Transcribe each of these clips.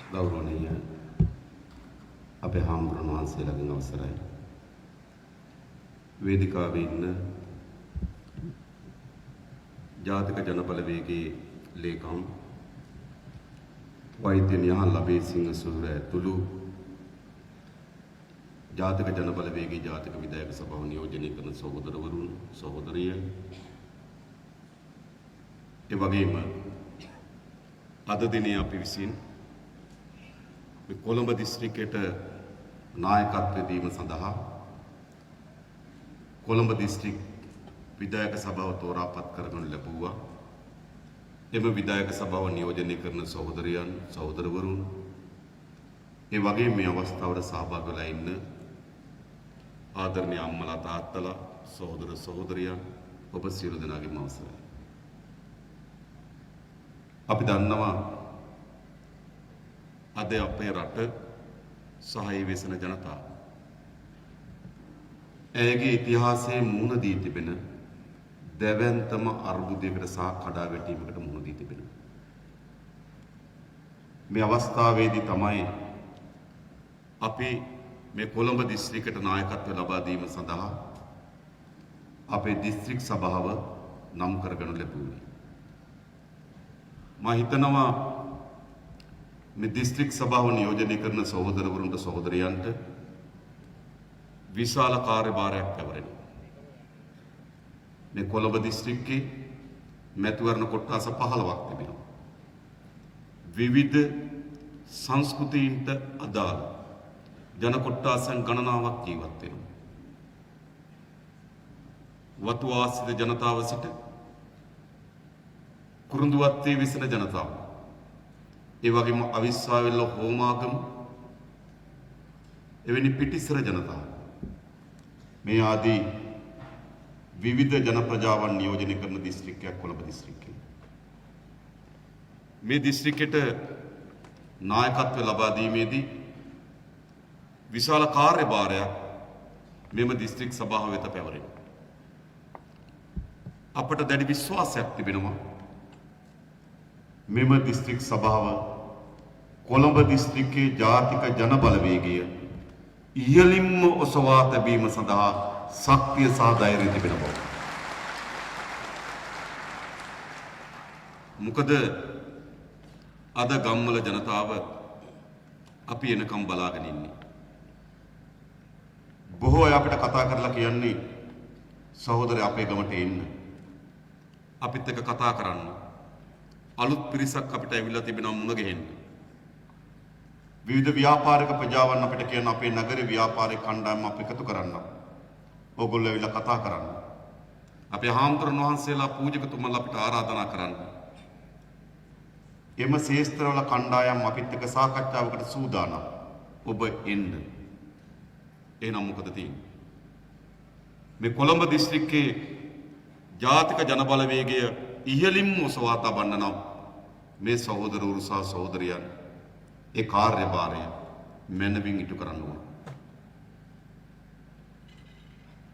ගෞරවනීය අපේ හාමුදුරන් වහන්සේලාගෙන් අවසරයි. වේදිකාවේ ඉන්න ජාතික ජනබලවේගයේ ලේකම් වෛද්‍ය නිහාල් ලබේසිංහ සුර ඇතුළු ජාතික ජනබලවේගයේ ජාතික විධායක සභාව නියෝජනය කරන සහෝදරවරුන් සහෝදරිය ඒ වගේම අද දිනේ අපි විසින් කොළඹ දිස්ත්‍රික්කයට නායකත්වය දීම සඳහා කොළඹ දිස්ත්‍රික් විධායක සභාව තෝරාපත් කරගනු ලැබුවා. එම විධායක සභාව නියෝජනය කරන සහෝදරයන් සහෝදරවරුන් ඒ වගේම මේ අවස්ථාවට සහභාගී වෙලා ඉන්න ආදරණීය අම්මලා තාත්තලා සහෝදර සහෝදරියන් ඔබ සියලු දෙනාගේම අවසරයි. අපි දන්නවා අද අපේ රට සහ ඒ වෙසෙන ජනතාව ඇයගේ ඉතිහාසයේ මුහුණ දී තිබෙන දැවැන්තම අර්බුදයකට සහ කඩා වැටීමකට මුහුණ දී තිබෙන මේ අවස්ථාවේදී තමයි අපි මේ කොළඹ දිස්ත්‍රික්කයට නායකත්වය ලබා දීම සඳහා අපේ දිස්ත්‍රික් සභාව නම් කරගනු ලැබුණේ. මම හිතනවා මේ දිස්ත්‍රික් සභාව නියෝජනය කරන සහෝදරවරුන්ට සහෝදරයන්ට විශාල කාර්යභාරයක් පැවරෙනවා. මේ කොළඹ දිස්ත්‍රික්කේ මැතිවරණ කොට්ටාස 15ක් තිබෙනවා. විවිධ සංස්කෘතීන්ට අදාළ ජන කොට්ටාසයන් ගණනාවක් ජීවත් වෙනවා. වතු ආශ්‍රිත ජනතාව සිට කුරුඳුවත්තේ විසෙන ජනතාව, ඒ වගේම අවිස්සාවෙල්ල හෝමාගම, එවැනි පිටිසර ජනතාව, මේ ආදී විවිධ ජන ප්‍රජාවන් නියෝජනය කරන දිස්ත්‍රික්කයක් කොළඹ දිස්ත්‍රික්කය. මේ දිස්ත්‍රික්කයට නායකත්වය ලබා දීමේදී විශාල කාර්යභාරයක් මෙම දිස්ත්‍රික් සභාව වෙත පැවරෙනවා. අපට දැඩි විශ්වාසයක් තිබෙනවා මෙම දිස්ත්‍රික් සභාව කොළඹ දිස්ත්‍රික්කයේ ජාතික ජන බලවේගය ඉහළින්ම ඔසවා තැබීම සඳහා ශක්තිය සහ ධෛර්යය තිබෙන බව. මොකද අද ගම්වල ජනතාව අපි එනකම් බලාගෙන ඉන්නේ. බොහෝ අය අපිට කතා කරලා කියන්නේ සහෝදරය අපේ ගමට එන්න. අපිත් එක්ක කතා කරන්න. අලුත් පිරිසක් අපිට ඇවිල්ලා තිබෙනවා මුණ ගැහෙන්න. විවිධ ව්‍යාපාරික ප්‍රජාවන් අපිට කියන අපේ නගරේ ව්‍යාපාරික කණ්ඩායම් අපි එකතු කරන්න. ඕගොල්ලෝ ඇවිල්ලා කතා කරන්න. අපේ හාමුදුරන් වහන්සේලා පූජකතුමන්ලා අපිට ආරාධනා කරන්න. එම ශේස්ත්‍රවල කණ්ඩායම් අපිත් එක්ක සාකච්ඡාවකට සූදානම්. ඔබ එන්න. එහෙනම් මොකද තියෙන්නේ? මේ කොළඹ දිස්ත්‍රික්කයේ ජාතික ජන බලවේගය ඉහළින්ම ඔසවා තබන්න නම් මේ සහෝදරවරු සහ සහෝදරියන් ඒ කාර්යභාරය මැනවින් ඉටු කරන්න ඕන.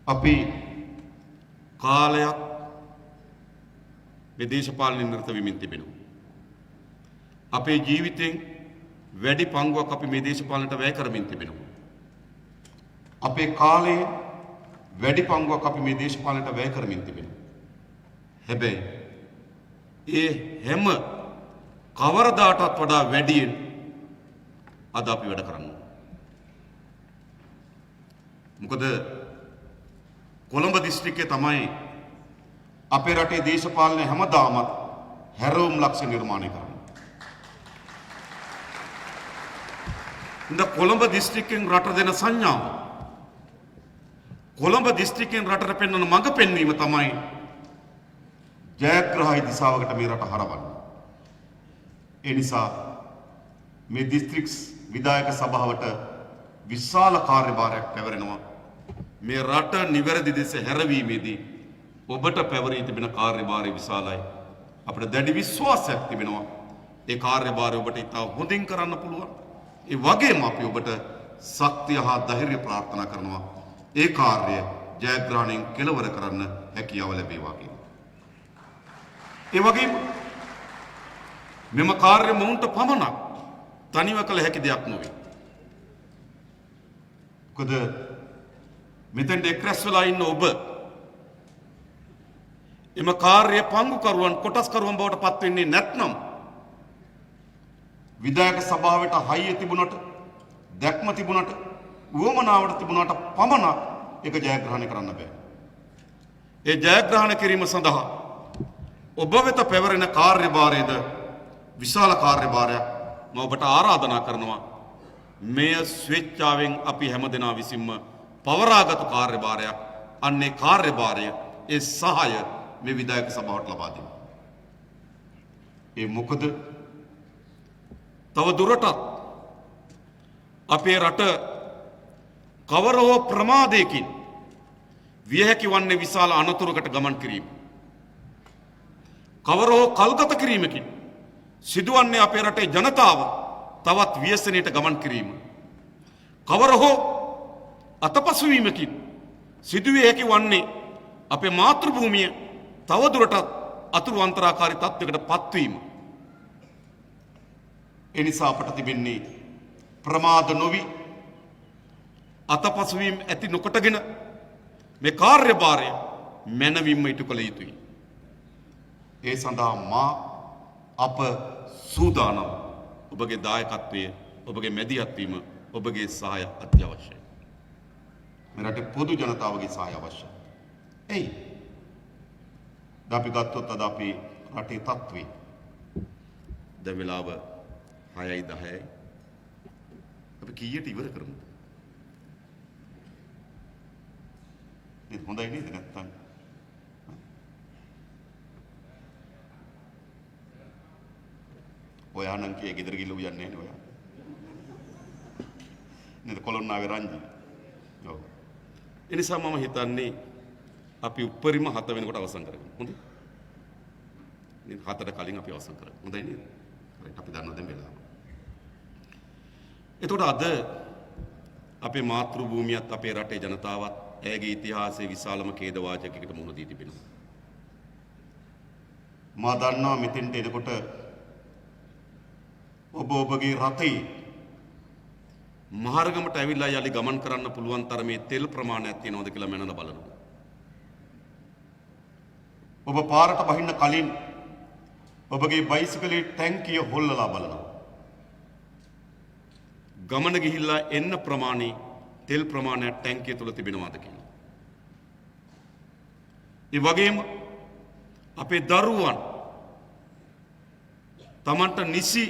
අපි කාලයක් මේ දේශපාලනයෙන් නිරත වෙමින් තිබෙනවා. අපේ ජීවිතෙන් වැඩි පංගුවක් අපි මේ දේශපාලනයට වැය කරමින් තිබෙනවා. අපේ කාලේ වැඩි පංගුවක් අපි මේ දේශපාලනයට වැය කරමින් තිබෙනවා. හැබැයි ඒ හැම කවරදාටත් වඩා වැඩියෙන් අද අපි වැඩ කරනවා. මොකද කොළඹ දිස්ත්‍රික්කයේ තමයි අපේ රටේ දේශපාලනය හැමදාම හැරවුම් ලක්ෂ්‍ය නිර්මාණය කරන්නේ. ඉතින් කොළඹ දිස්ත්‍රික්කෙන් රට දෙන සංඥාව, කොළඹ දිස්ත්‍රික්කෙන් රටට පෙන්වන මඟ පෙන්වීම තමයි ජයග්‍රහයි දිසාවකට මේ රට හරවන්නේ. ඒ නිසා මේ දිස්ත්‍රික් විධායක සභාවට විශාල කාර්යභාරයක් පැවරෙනවා. මේ රට නිවැරදි දෙස හැරවීමේදී ඔබට පැවරී තිබෙන කාර්යභාරය විශාලයි. අපිට දැඩි විශ්වාසයක් තිබෙනවා ඒ කාර්යභාරය ඔබට ඉතා හොඳින් කරන්න පුළුවන්. ඒ වගේම අපි ඔබට ශක්තිය හා ධෛර්යය ප්‍රාර්ථනා කරනවා ඒ කාර්යය ජයග්‍රහණයෙන් කෙලවර කරන්න හැකියාව ලැබේවා කියලා. ඒ වගේම මෙම කාර්ය මොවුන්ට පමණක් තනිව කළ හැකි දෙයක් නොවේ. මොකද මෙතෙන්ට එක්රැස් වෙලා ඉන්න ඔබ එම කාර්ය පංගුකරුවන් කොටස්කරුවන් බවට පත් වෙන්නේ නැත්නම් විධායක සභාවට හයිය තිබුණට දැක්ම තිබුණට උවමනාවට තිබුණට පමණක් ඒක ජයග්‍රහණය කරන්න බෑ. ඒ ජයග්‍රහණ කිරීම සඳහා ඔබ වෙත පැවරෙන කාර්යභාරයේද විශාල කාර්යභාරයක් මම ඔබට ආරාධනා කරනවා. මෙය ස්වේච්ඡාවෙන් අපි හැමදෙනා විසින්ම පවරාගත් කාර්යභාරයක්. අන්නේ කාර්යභාරය ඒ සහාය මේ විධායක සභාවට ලබා දෙන්න. ඒ මොකද තව දුරටත් අපේ රට කවර හෝ ප්‍රමාදයකින් විය හැකි වන්නේ විශාල අනතුරකට ගමන් කිරීම. කවර හෝ කල්ගත කිරීමකින් සිදුවන්නේ අපේ රටේ ජනතාව තවත් ව්‍යසනයට ගමන් කිරීම. කවර හෝ අතපසුවීමකින් සිදුවිය හැකි වන්නේ අපේ මාතෘ භූමිය තවදුරටත් අතුරු අන්තරාකාරී තත්ත්වයකට පත්වීම. එනිසා අපට තිබෙන්නේ ප්‍රමාද නොවි අතපසුවීම ඇති නොකොටගෙන මේ කාර්යභාරය මැනවින්ම ඉටු කළ යුතුයි. ඒ සඳහා මා අප සූදානම්. ඔබගේ දායකත්වය, ඔබගේ මැදිහත් වීම, ඔබගේ සහාය අත්‍යවශ්‍යයි. මේ රටේ පොදු ජනතාවගේ සහාය අවශ්‍යයි. එයි අපි ගත්තොත් අද අපි රටේ තත්ත්වය දැන් වෙලාව 6:10යි. අපි කීයට ඉවර කරමුද? නේද? හොඳයි නේද නැත්තම්? ඔයා නම් කියේ ගෙදර ගිහලා උයන්නේ නැහැ නේ ඔයා. නේද කොළොන්නාවේ රංජි. ඔව්. ඒ නිසා මම හිතන්නේ අපි උපරිම 7 වෙනකොට අවසන් කරගමු. හොඳයි? නේද? 7ට කලින් අපි අවසන් කරමු. හොඳයි නේද? හරි අපි දන්නවා දැන් වෙලාව. එතකොට අද අපේ මාතෘ භූමියත් අපේ රටේ ජනතාවත් ඇයගේ ඉතිහාසයේ විශාලම ඛේද වාචකයකට මුහුණ දී තිබෙනවා. මා දන්නවා මෙතෙන්ට එනකොට ඔබගේ රටේ මහරගමට ඇවිල්ලා යලි ගමන් කරන්න පුළුවන් තරමේ තෙල් ප්‍රමාණයක් තියෙනවද කියලා මනලා බලනවා. ඔබ පාරට බහින්න කලින් ඔබගේ බයිසිකලේ ටැංකිය හොල්ලලා බලනවා. ගමන ගිහිල්ලා එන්න ප්‍රමාණي තෙල් ප්‍රමාණයක් ටැංකිය තුල තිබෙනවද කියලා. ඒ වගේම අපේ දරුවන් Tamanට නිසි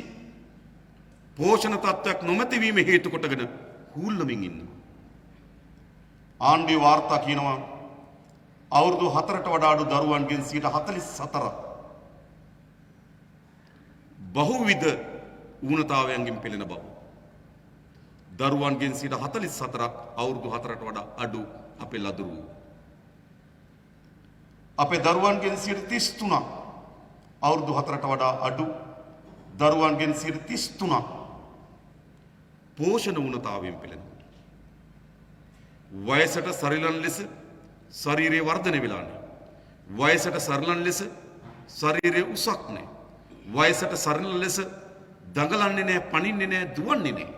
පෝෂණ තත්ත්වයක් නොමැති වීම හේතු කොටගෙන හූල්ලමින් ඉන්නවා. ආණ්ඩුවේ වාර්තා කියනවා අවුරුදු 4ට වඩා අඩු දරුවන්ගෙන් 44% බහුවිධ ඌනතාවයන්ගෙන් පෙළෙන බව. දරුවන්ගෙන් 44%ක් අවුරුදු 4ට වඩා අඩු අපේ ලදරු. අපේ දරුවන්ගෙන් 33%ක් අවුරුදු 4ට වඩා අඩු දරුවන්ගෙන් 33%ක් පෝෂණ ඌනතාවයෙන් පෙළෙනවා. වයසට සරිලන ලෙස ශරීරයේ වර්ධනය වෙලා නැහැ. වයසට සරිලන ලෙස ශරීරයේ උසක් නැහැ. වයසට සරිලන ලෙස දඟලන්නේ නැහැ, පනින්නේ නැහැ, දුවන්නේ නැහැ.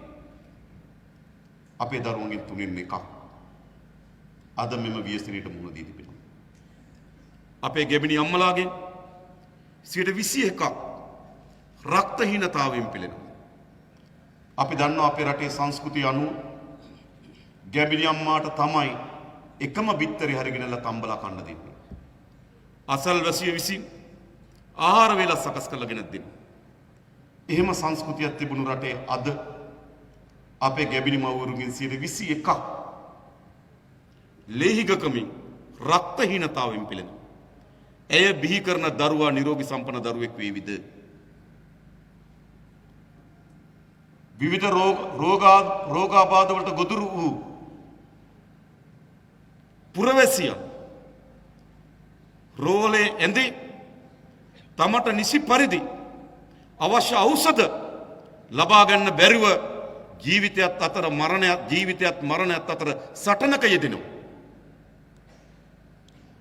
අපේ දරුවන්ගෙන් 3න් 1ක් අද මෙම ව්‍යසනයට මුහුණ දී තිබෙනවා. අපේ ගැබිණි අම්මලාගෙන් 21ක් රක්තහීනතාවයෙන් පෙළෙනවා. අපි දන්නවා අපේ රටේ සංස්කෘතිය අනුව ගැබිණි අම්මාට තමයි එකම බිත්තරේ හරිගෙනලා තම්බලා කන්න දෙන්නේ. අසල්වැසිය විසින් ආහාර වේල සකස් කරලාගෙන දෙන්නේ. එහෙම සංස්කෘතියක් තිබුණු රටේ අද අපේ ගැබිණි මව්වරුන්ගෙන් 21ක් ලේහිගකමින් රක්තහීනතාවයෙන් පෙළෙනවා. ඇය බිහි කරන දරුවා නිරෝගී සම්පන්න දරුවෙක් වේවිද? විවිධ රෝගාබාධ වලට ගොදුරු වූ පුරවැසියන් රෝලේ ඇඳේ තමට නිසි පරිදි අවශ්‍ය ඖෂධ ලබා ගන්න බැරිව ජීවිතයත් අතර ජීවිතයත් මරණයත් අතර සටනක යෙදෙනවා.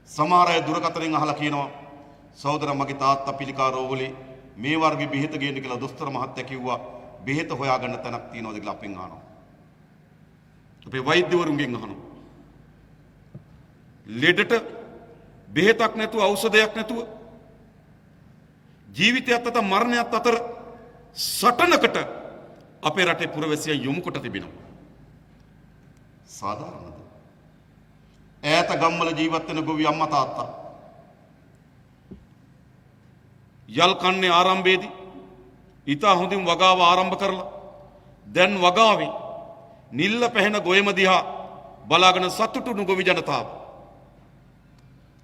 සමහර අය දුරකථනයෙන් අහලා කියනවා සහෝදර මගේ තාත්තා පිළිකා රෝගවලේ මේ වර්ගේ බෙහෙත ගේන්න කියලා දොස්තර මහත්තයා කිව්වා. බෙහෙත හොයාගන්න තැනක් තියෙනවද කියලා අපෙන් අහනවා. අපේ වෛද්‍යවරුන්ගෙන් අහනවා. ලෙඩට බෙහෙතක් නැතුව ඖෂධයක් නැතුව ජීවිතයත් අතර මරණයත් අතර සටනකට අපේ රටේ පුරවැසියන් යොමු කොට තිබෙනවා. සාධාරණද? ඈත ගම්වල ජීවත් වෙන ගොවි අම්මා තාත්තා යල් කන්නේ ආරම්භයේදී ඊතා හොඳින් වගාව ආරම්භ කරලා දැන් වගාවේ නිල්ල පැහැෙන ගොයම දිහා බලාගෙන සතුටුණු ගොවි ජනතාව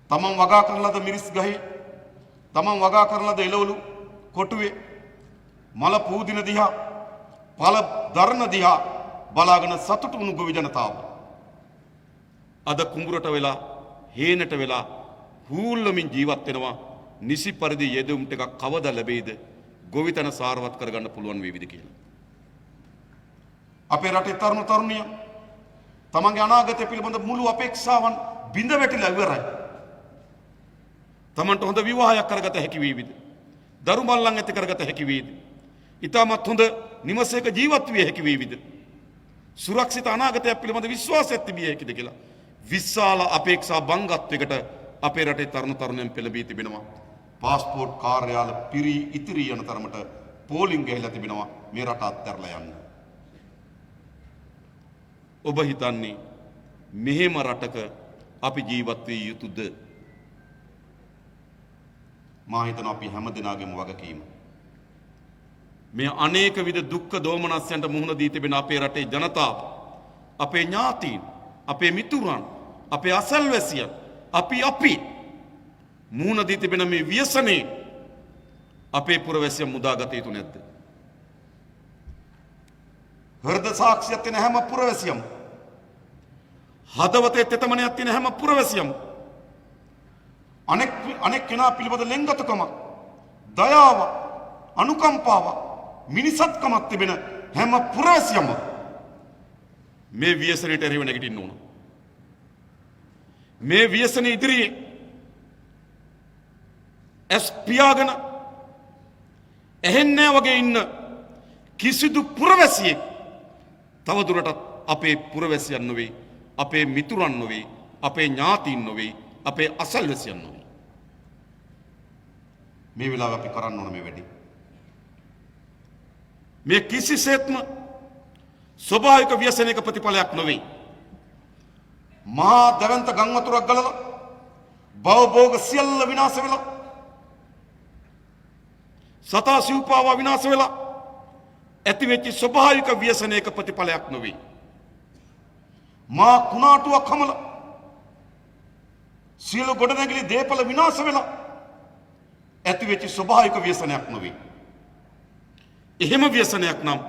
තමන් වගා කරන ලද මිරිස් ගහේ තමන් වගා කරන ලද එළවලු කොටුවේ මල පූදින දිහා පළ දරන දිහා බලාගෙන සතුටුණු ගොවි ජනතාව අද කුඹුරට වෙලා හේනට වෙලා හූල්ලමින් ජීවත් වෙනවා. නිසි පරිදි යෙදුම් ටිකක් කවද ලැබෙයිද ගොවිතැන සාරවත් කරගන්න පුළුවන් වේවිද කියලා. අපේ රටේ තරුණ තරුණිය තමන්ගේ අනාගතය පිළිබඳ මුළු අපේක්ෂාවන් බිඳ වැටිලා ඉවරයි. තමන්ට හොඳ විවාහයක් කරගත හැකි වේවිද? දරු මල්ලන් ඇති කරගත හැකි වේවිද? ඊටමත් හොඳ නිවසේක ජීවත් විය හැකි වේවිද? සුරක්ෂිත අනාගතයක් පිළිබඳ විශ්වාසයක් තිබිය හැකිද කියලා විශාල අපේක්ෂා බංගත්වයකට අපේ රටේ තරුණ තරුණයන් පෙළඹී තිබෙනවා. පාස්පෝර්ට් කාර්යාල පිරී ඉතිරී යන තරමට පෝලිං ගහලා තිබෙනවා මේ රට අත්හැරලා යන්න. ඔබ හිතන්නේ මෙහෙම රටක අපි ජීවත් විය යුතුද? මා හිතනවා අපි හැමදෙනාගේම වගකීම. මේ අනේක විද දුක්ඛ දෝමනස්යන්ට මුහුණ දී තිබෙන අපේ රටේ ජනතාව, අපේ ඥාතීන්, අපේ මිතුරන්, අපේ අසල්වැසියන්, අපි මුහුණ දී තිබෙන මේ ව්‍යසනේ අපේ පුරවැසියන් මුදාගත යුතු නැද්ද? හෘද සාක්ෂියක් තියෙන හැම පුරවැසියම, හදවතේ තෙතමනයක් තියෙන හැම පුරවැසියම, අනෙක් කෙනා පිළිබඳ ලෙන්ගතුකම, දයාව, අනුකම්පාව, මිනිසත්කමක් තිබෙන හැම පුරවැසියම මේ ව්‍යසනයට එරෙහිව නැගිටින්න ඕන. මේ ව්‍යසන ඉදිරියේ ඇස් පියාගෙන ඇහෙන්නේ වගේ ඉන්න කිසිදු පුරවැසියෙක් තවදුරටත් අපේ පුරවැසියන් නොවේ, අපේ මිතුරන් නොවේ, අපේ ඥාතීන් නොවේ, අපේ අසල්වැසියන් නොවේ. මේ වෙලාව අපි කරන්න ඕන මේ වැඩේ. මේ කිසිසේත්ම ස්වභාවික ව්‍යසනයක ප්‍රතිඵලයක් නොවේ. මහා දැවැන්ත ගම් වතුරක් ගලලා භවභෝග සියල්ල විනාශ වෙලා, සතා සිව්පාවා විනාශ වෙලා ඇති වෙච්ච ස්වභාවික ව්‍යසනයක ප්‍රතිඵලයක් නොවේ. මා කුණාටුවක් හමලා සියලු ගොඩනැගිලි දේපල විනාශ වෙලා ඇති වෙච්ච ස්වභාවික ව්‍යසනයක් නොවේ. එහෙම ව්‍යසනයක් නම්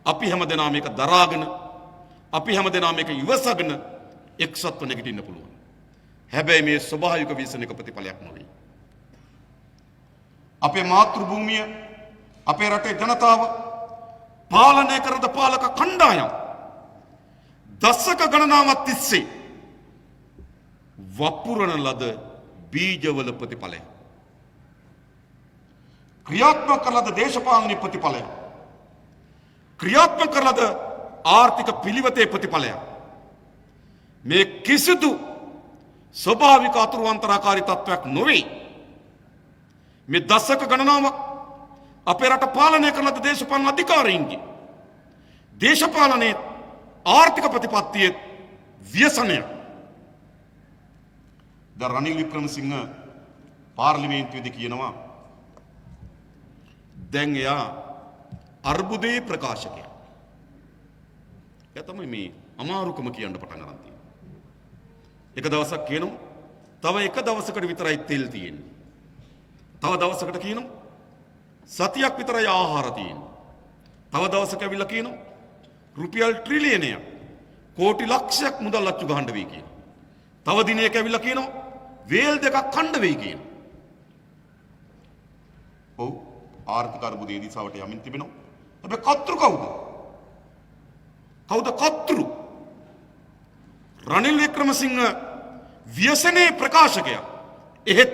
අපි හැමදෙනා මේක දරාගෙන, අපි හැමදෙනා මේක ඉවසගෙන එක්සත්ව නැගිටින්න පුළුවන්. හැබැයි මේ ස්වභාවික ව්‍යසනයක ප්‍රතිඵලයක් නොවේ. අපේ මාතෘ භූමිය, අපේ රටේ ජනතාව පාලනය කරන පාලක කණ්ඩායම් දශක ගණනාවක් තිස්සේ වපුරන ලද බීජවල ප්‍රතිඵලය, ක්‍රියාත්මක කරන ලද දේශපාලන ප්‍රතිඵලය, ක්‍රියාත්මක කරන ලද ආර්ථික පිළිවෙතේ ප්‍රතිඵලය, මේ කිසිදු ස්වභාවික අතුරුවන්තරාකාරී තත්වයක් නොවේ. මේ දශක ගණනාවක් අපේ රට පාලනය කරන ලද දේශපාලන අධිකාරීන්ගේ දේශපාලනයේ ආර්ථික ප්‍රතිපත්තියේ ව්‍යසනය. ද රනිල් වික්‍රමසිංහ පාර්ලිමේන්තුවේදී කියනවා දැන් එයා අර්බුදයේ ප්‍රකාශකයා. එයා තමයි මේ අමාරුකම කියන්න පටන් ගන්න තියෙන්නේ. එක දවසක් කියනවා තව එක දවසකට විතරයි තෙල් තියෙන්නේ. තව දවසකට කියනවා සතියක් විතරයි ආහාර තියෙන්නේ. තව දවසක ඇවිල්ලා කියනවා රුපියල් ට්‍රිලියනයක් කෝටි ලක්ෂයක් මුදල් අච්චු ගහන්න වෙයි කියනවා. තව දිනයක ඇවිල්ලා කියනවා වේල් දෙකක් කන්න වෙයි කියනවා. ඔව්, ආර්ථික අර්බුදයේ දිසාවට යමින් තිබෙනවා. හැබැයි කතෘ කවුද? කවුද කතෘ? රනිල් වික්‍රමසිංහ ව්‍යසනයේ ප්‍රකාශකයා. එහෙත්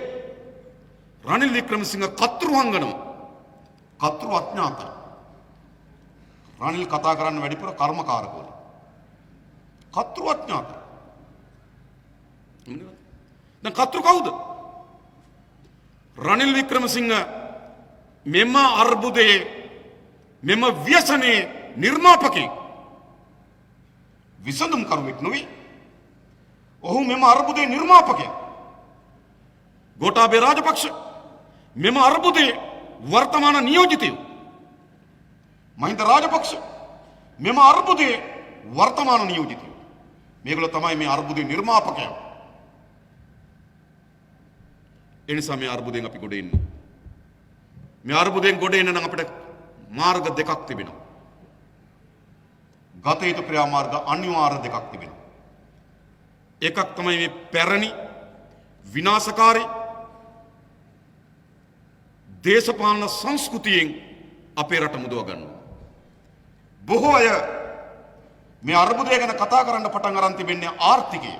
රනිල් වික්‍රමසිංහ කතෘ හංගනවා. කතෘ අඥාතයි. රනිල් කතා කරන්න වැඩිපුර කර්මකාරකවල. කතෘ අඥාත. දැන් කතෘ කවුද? රනිල් වික්‍රමසිංහ මෙම අර්බුදයේ මෙම ව්‍යසනයේ නිර්මාපකයෙක්. විසඳුම් කරුවෙක් නොවේ. ඔහු මෙම අර්බුදයේ නිර්මාපකයෙක්. ගෝඨාභය රාජපක්ෂ මෙම අර්බුදයේ වර්තමාන නියෝජිතයෝ. මහින්ද රාජපක්ෂ මෙම අර්බුදයේ වර්තමාන නියෝජිතයෝ. මේගොල්ලෝ තමයි මේ අර්බුදයේ නිර්මාපකයෝ. ඒ නිසා මේ අර්බුදයෙන් අපි ගොඩ එන්න. මේ අර්බුදයෙන් ගොඩ එන්න නම් අපිට මාර්ග දෙකක් තිබෙනවා. ගත යුතු ක්‍රියාමාර්ග අනිවාර්ය දෙකක් තිබෙනවා. එකක් තමයි මේ පැරණි විනාශකාරී දේශපාලන සංස්කෘතියෙන් අපේ රට මුදව ගන්නවා. බොහෝ අය මේ අර්බුදය ගැන කතා කරන්න පටන් අරන් තිබෙන්නේ ආර්ථිකය.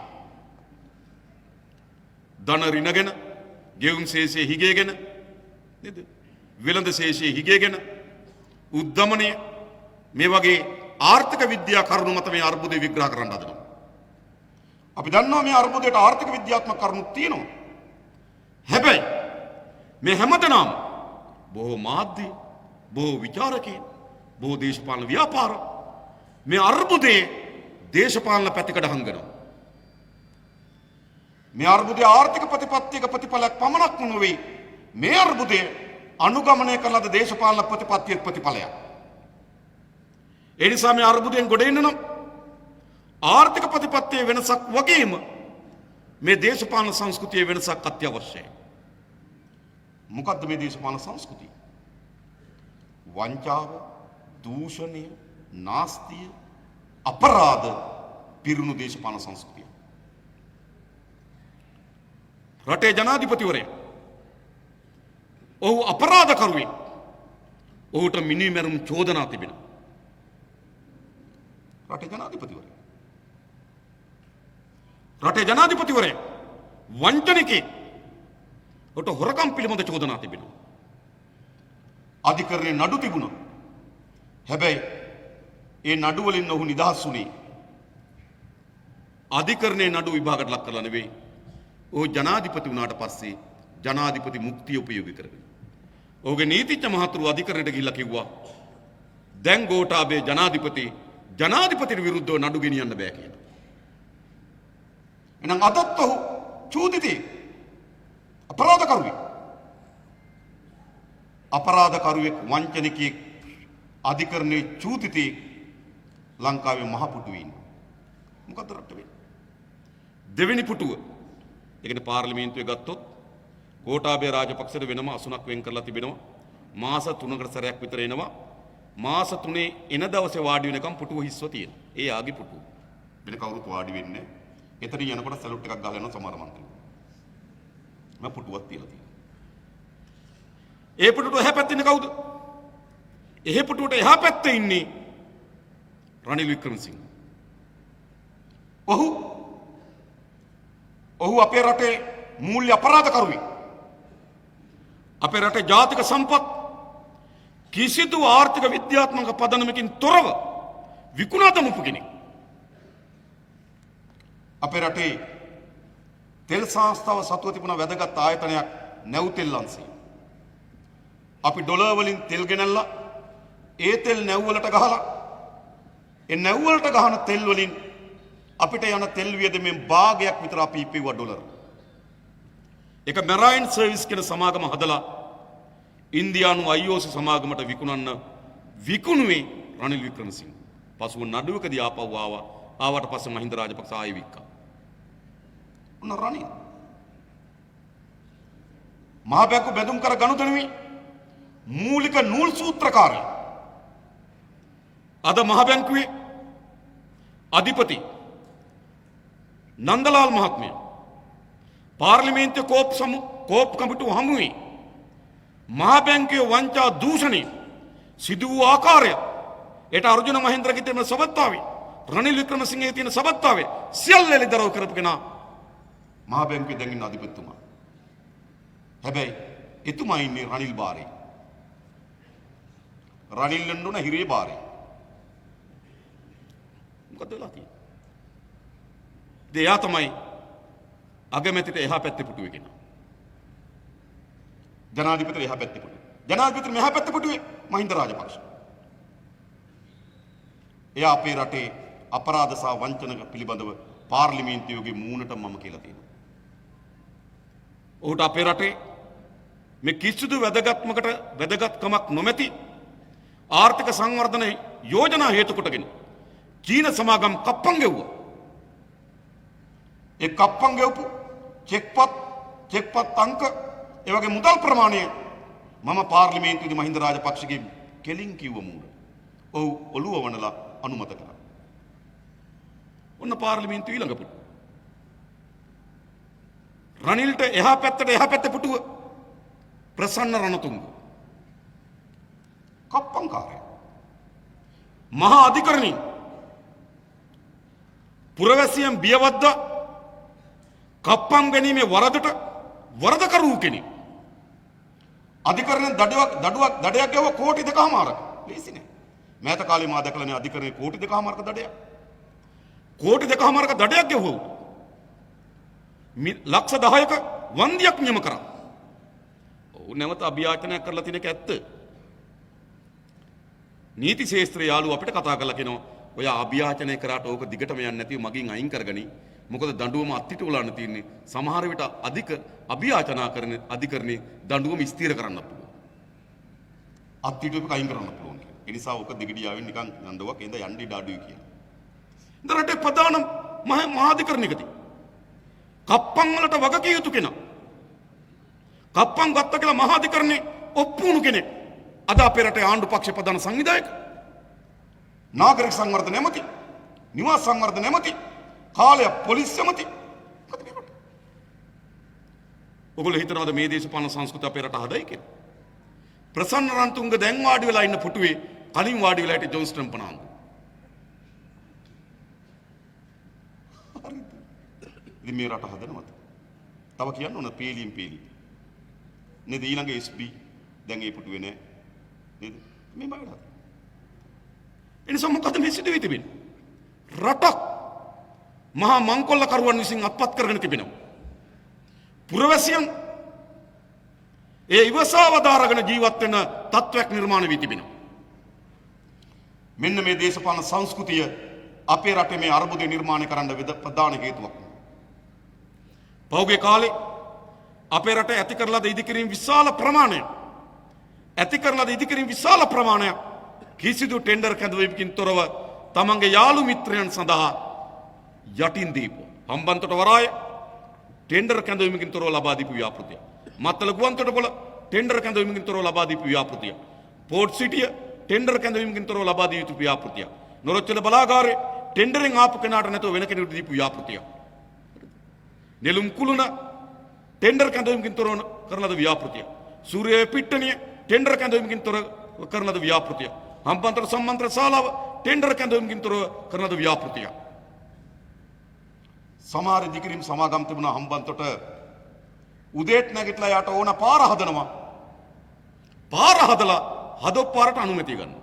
ධන ඍණගෙන, ගෙවුම් ශේෂයේ හිගේගෙන, නේද? වෙළඳ ශේෂයේ හිගේගෙන, උද්දමනය මේ වගේ ආර්ථික විද්‍යා කරුණු මත මේ අර්බුදය විග්‍රහ කරන්න හදනවා. අපි දන්නවා මේ අර්බුදයට ආර්ථික විද්‍යාත්මක කරුණු තියෙනවා. හැබැයි මේ හැමදෙනාම බොහෝ මාධ්‍ය, බොහෝ විචාරකයන්, බොහෝ දේශපාලන ව්‍යාපාර මේ අර්බුදයේ දේශපාලන පැතිකඩ හංගනවා. මේ අර්බුදයේ ආර්ථික ප්‍රතිපත්තියක ප්‍රතිඵලයක් පමණක් නොවේ. මේ අර්බුදය අනුගමනය කරන ලද දේශපාලන ප්‍රතිපත්තියේ ප්‍රතිඵලයක්. ඒ නිසා මේ අර්බුදයෙන් ගොඩ එන්න නම් ආර්ථික ප්‍රතිපත්තියේ වෙනසක් වගේම මේ දේශපාලන සංස්කෘතියේ වෙනසක් අත්‍යවශ්‍යයි. මොකද්ද මේ දේශපාලන සංස්කෘතිය? වංචාව, දූෂණය, නාස්තිය, අපරාධ පිරුණු දේශපාලන සංස්කෘතිය. රටේ ජනාධිපතිවරයා ඔහු අපරාධකරුවෙක්. ඔහුට මිනිමැරුම් චෝදනා තිබෙනවා. රටේ ජනාධිපතිවරයා. රටේ ජනාධිපතිවරයා වංචනිකයෙක්. ඔහුට හොරකම් පිළිබඳ චෝදනා තිබෙනවා. අධිකරණයේ නඩු තිබුණා. හැබැයි ඒ නඩු වලින් ඔහු නිදහස් වුණේ අධිකරණයේ නඩු විභාගයට ලක් කරලා නෙවෙයි. ඔහු ජනාධිපති වුණාට පස්සේ ජනාධිපති මුක්තිය උපයෝගී කරගෙන. ඔහුගේ නීතිඥ මහතුරු අධිකරණයට ගිහිල්ලා කිව්වා දැන් ගෝඨාභය ජනාධිපතිට විරුද්ධව නඩු ගෙනියන්න බෑ කියලා. එහෙනම් අදත් ඔහු චූදිතේ අපරාධකරුවෙක් වංචනිකයෙක් අධිකරණයේ චූදිතේ ලංකාවේ මහ පුටුවේ ඉන්නේ. මොකද්ද රට වෙන්නේ? දෙවෙනි පුටුව. ඒ කියන්නේ පාර්ලිමේන්තුවේ ගත්තොත් ගෝඨාභය රාජපක්ෂට වෙනම අසුනක් වෙන් කරලා තිබෙනවා. මාස 3කට සැරයක් විතර එනවා. මාස 3 එන දවසේ වාඩි වෙනකම් පුටුව හිස්ව තියෙනවා. ඒ ආගේ පුටුව. වෙන කවුරුත් වාඩි වෙන්නේ නැහැ. එතනින් යනකොට සැලුට් එකක් ගහලා යනවා සමහර මන්ත්‍රීවරු. මම පුටුවක් තියලා තියෙනවා. ඒ පුටුවට එහා පැත්තේ ඉන්නේ කවුද? එහේ පුටුවට එහා පැත්තේ ඉන්නේ රනිල් වික්‍රමසිංහ. ඔහු අපේ රටේ මූල්‍ය අපරාධකරුවෙක්. අපේ රටේ ජාතික සම්පත් කිසිදු ආර්ථික විද්‍යාත්මක පදනමකින් තොරව විකුණා දමපු කෙනෙක්. අපේ රටේ තෙල් සංස්ථාව සතුව තිබුණ වැදගත් ආයතනයක් නැව්තෙල් අංශය. අපි ඩොලර් වලින් තෙල් ගෙනල්ලා ඒ තෙල් නැව්වලට ගහලා ඒ නැව්වලට ගහන තෙල් වලින් අපිට යන තෙල් වියදමෙන් භාගයක් විතර අපි ඉපෙව්වා ඩොලර්. ඒක මැරයින් සර්විස් කියන සමාගම හදලා ඉන්දියානු IOC සමාගමට විකුණුවේ රනිල් වික්‍රමසිංහ. පසුව නඩුවකදී ආපහු ආවට පස්සේ මහින්ද රාජපක්ෂ ආයෙ වික්කා. ඔන්න රනිල් මහ බැංකු බැඳුම් කර ගනුදෙනුවේ මූලික නූල් සූත්‍රකාරය. අද මහ බැංකුවේ අධිපති නන්දලාල් මහත්මයා පාර්ලිමේන්තුවේ කෝප් කමිටුව හමුවේ මහ බැංකුවේ වංචා දූෂණය සිදු වූ ආකාරය ඒට අර්ජුන මහේන්ද්‍රගේ තියෙන සබත්තාවේ රනිල් වික්‍රමසිංහගේ තියෙන සබත්තාවේ සියල්ල එළිදරව් කරපු කෙනා මහ බැංකුවේ දැන් ඉන්න අධිපතිතුමා. හැබැයි එතුමා ඉන්නේ රනිල් බාරේ. රනිල් නන්දුන හිරේ බාරේ. මොකද වෙලා තියෙන්නේ? දෙයා තමයි අගමැතිට එහා පැත්තේ පුටුවේ කෙනා. ජනාධිපතිට එහා පැත්තේ පුටුවේ. ජනාධිපතිට මෙහා පැත්තේ පුටුවේ මහින්ද රාජපක්ෂ. එයා අපේ රටේ අපරාධ සහ වංචනක පිළිබඳව පාර්ලිමේන්තුවේ මූණට මම කියලා තියෙනවා. ඔහුට අපේ රටේ මේ කිසිදු වැදගත්කමක් නොමැති ආර්ථික සංවර්ධන යෝජනා හේතු කොටගෙන චීන සමාගම් කප්පම් ගෙව්වා. ඒ කප්පම් ගෙවපු චෙක්පත් අංක ඒ වගේ මුදල් ප්‍රමාණය මම පාර්ලිමේන්තුවේදී මහින්ද රාජපක්ෂගේ කෙලින් කිව්ව මූණ. ඔව් ඔළුව වනලා අනුමත කළා. ඔන්න පාර්ලිමේන්තුව ඊළඟ පුටුව. රනිල්ට එහා පැත්තේ පුටුව ප්‍රසන්න රණතුංග. කප්පංකාරය. මහා අධිකරණින් පුරවැසියන් බියවද්ද කප්පම් ගැනීමේ වරදකරු කෙනෙක්. අධිකරණයෙන් දඩයක් ගෙව කෝටි 2.5ක්. ලේසි නෑ. මෑත කාලේ මා දැකලා නේ අධිකරණයේ කෝටි 2.5ක දඩයක්. කෝටි 2.5ක දඩයක් ගෙවුවා. ලක්ෂ 10ක වන්දියක් නියම කරා. ඔව් නැවත අභියාචනයක් කරලා තියෙන එක ඇත්ත. නීති ශාස්ත්‍රයේ යාළුවෝ අපිට කතා කරලා කියනවා ඔය අභියාචනය කරාට ඕක දිගටම යන්නේ නැතිව මගින් අයින් කරගනි. මොකද දඬුවම අත්තිට උලන්න තියෙන්නේ. සමහර විට අභියාචනා කරන අධිකරණේ දඬුවම ස්ථිර කරන්න පුළුවන්. අත්තිට එක අයින් කරන්න පුළුවන්. ඒ නිසා ඕක දිගිඩියාවෙන් නිකන් නන්දුවක් එඳ යන්න ඉඩ අඩුයි කියලා. ඉතින් ප්‍රධාන මහාධිකරණයකදී කප්පම් වලට වගකිය යුතු කෙනා. කප්පම් ගත්ත කියලා මහාධිකරණේ ඔප්පුණු කෙනෙක්. අද අපේ රටේ ආණ්ඩු පක්ෂ ප්‍රධාන සංවිධායක. නාගරික සංවර්ධන ඇමති. නිවාස සංවර්ධන ඇමති. කාලය පොලිස් ඇමති. ඔගොල්ලෝ හිතනවාද මේ දේශපාලන සංස්කෘතිය අපේ රට හදයි කියලා? ප්‍රසන්න රන්තුංග දැන් වාඩි වෙලා ඉන්න පුටුවේ කලින් වාඩි වෙලා හිටිය ජොන්ස්ටන් පනාන්දු. ඉතින් මේ රට හදනවද? තව කියන්න ඕන පේලියෙන් පේලි. නේද ඊළඟ SB දැන් ඒ පුටුවේ නෑ. නේද? මේ බයලා. එනිසා මොකද මේ සිදුවී තිබෙන්නේ? රටක් මහා මංකොල්ල කරුවන් විසින් අත්පත් කරගෙන තිබෙනවා. පුරවැසියන් ඒ ඉවසාව දාරගෙන ජීවත් වෙන තත්වයක් නිර්මාණය වී තිබෙනවා. මෙන්න මේ දේශපාලන සංස්කෘතිය අපේ රටේ මේ අර්බුදය නිර්මාණය කරන්න ප්‍රධාන හේතුවක්. පෞගේ කාලේ අපේ රට ඇති කරලාද ඉදිකිරීම විශාල ප්‍රමාණයක් කිසිදු ටෙන්ඩර් කැඳවීමකින් තොරව තමන්ගේ යාළු මිත්‍රයන් සඳහා යටින් දීපු හම්බන්තොට වරාය ටෙන්ඩර් කැඳවීමකින් තොරව ලබා දීපු ව්‍යාපෘතිය. මත්තල ගුවන්තොටුපොළ ටෙන්ඩර් කැඳවීමකින් තොරව ලබා දීපු ව්‍යාපෘතිය. පෝර්ට් සිටිය ටෙන්ඩර් කැඳවීමකින් තොරව ලබා දී යුතු ව්‍යාපෘතිය. නොරොච්චල බලාගාරේ ටෙන්ඩරෙන් ආපු කෙනාට නැතුව වෙන කෙනෙකුට දීපු ව්‍යාපෘතිය. නෙළුම් කුළුණ ටෙන්ඩර් කැඳවීමකින් තොරව කරන ලද ව්‍යාපෘතිය. සූර්ය පිට්ටනිය ටෙන්ඩර් කැඳවීමකින් තොරව කරන ලද ව්‍යාපෘතිය. හම්බන්තොට සම්මන්ත්‍රණ ශාලාව ටෙන්ඩර් කැඳවීමකින් තොරව කරන ලද ව්‍යාපෘතිය. සමහර ඉදිකිරීම් සමාගම් තිබුණා හම්බන්තොට උදේට නැගිටලා යාට ඕන පාර හදනවා. පාර හදලා හදොත් පාරට අනුමැතිය ගන්නවා.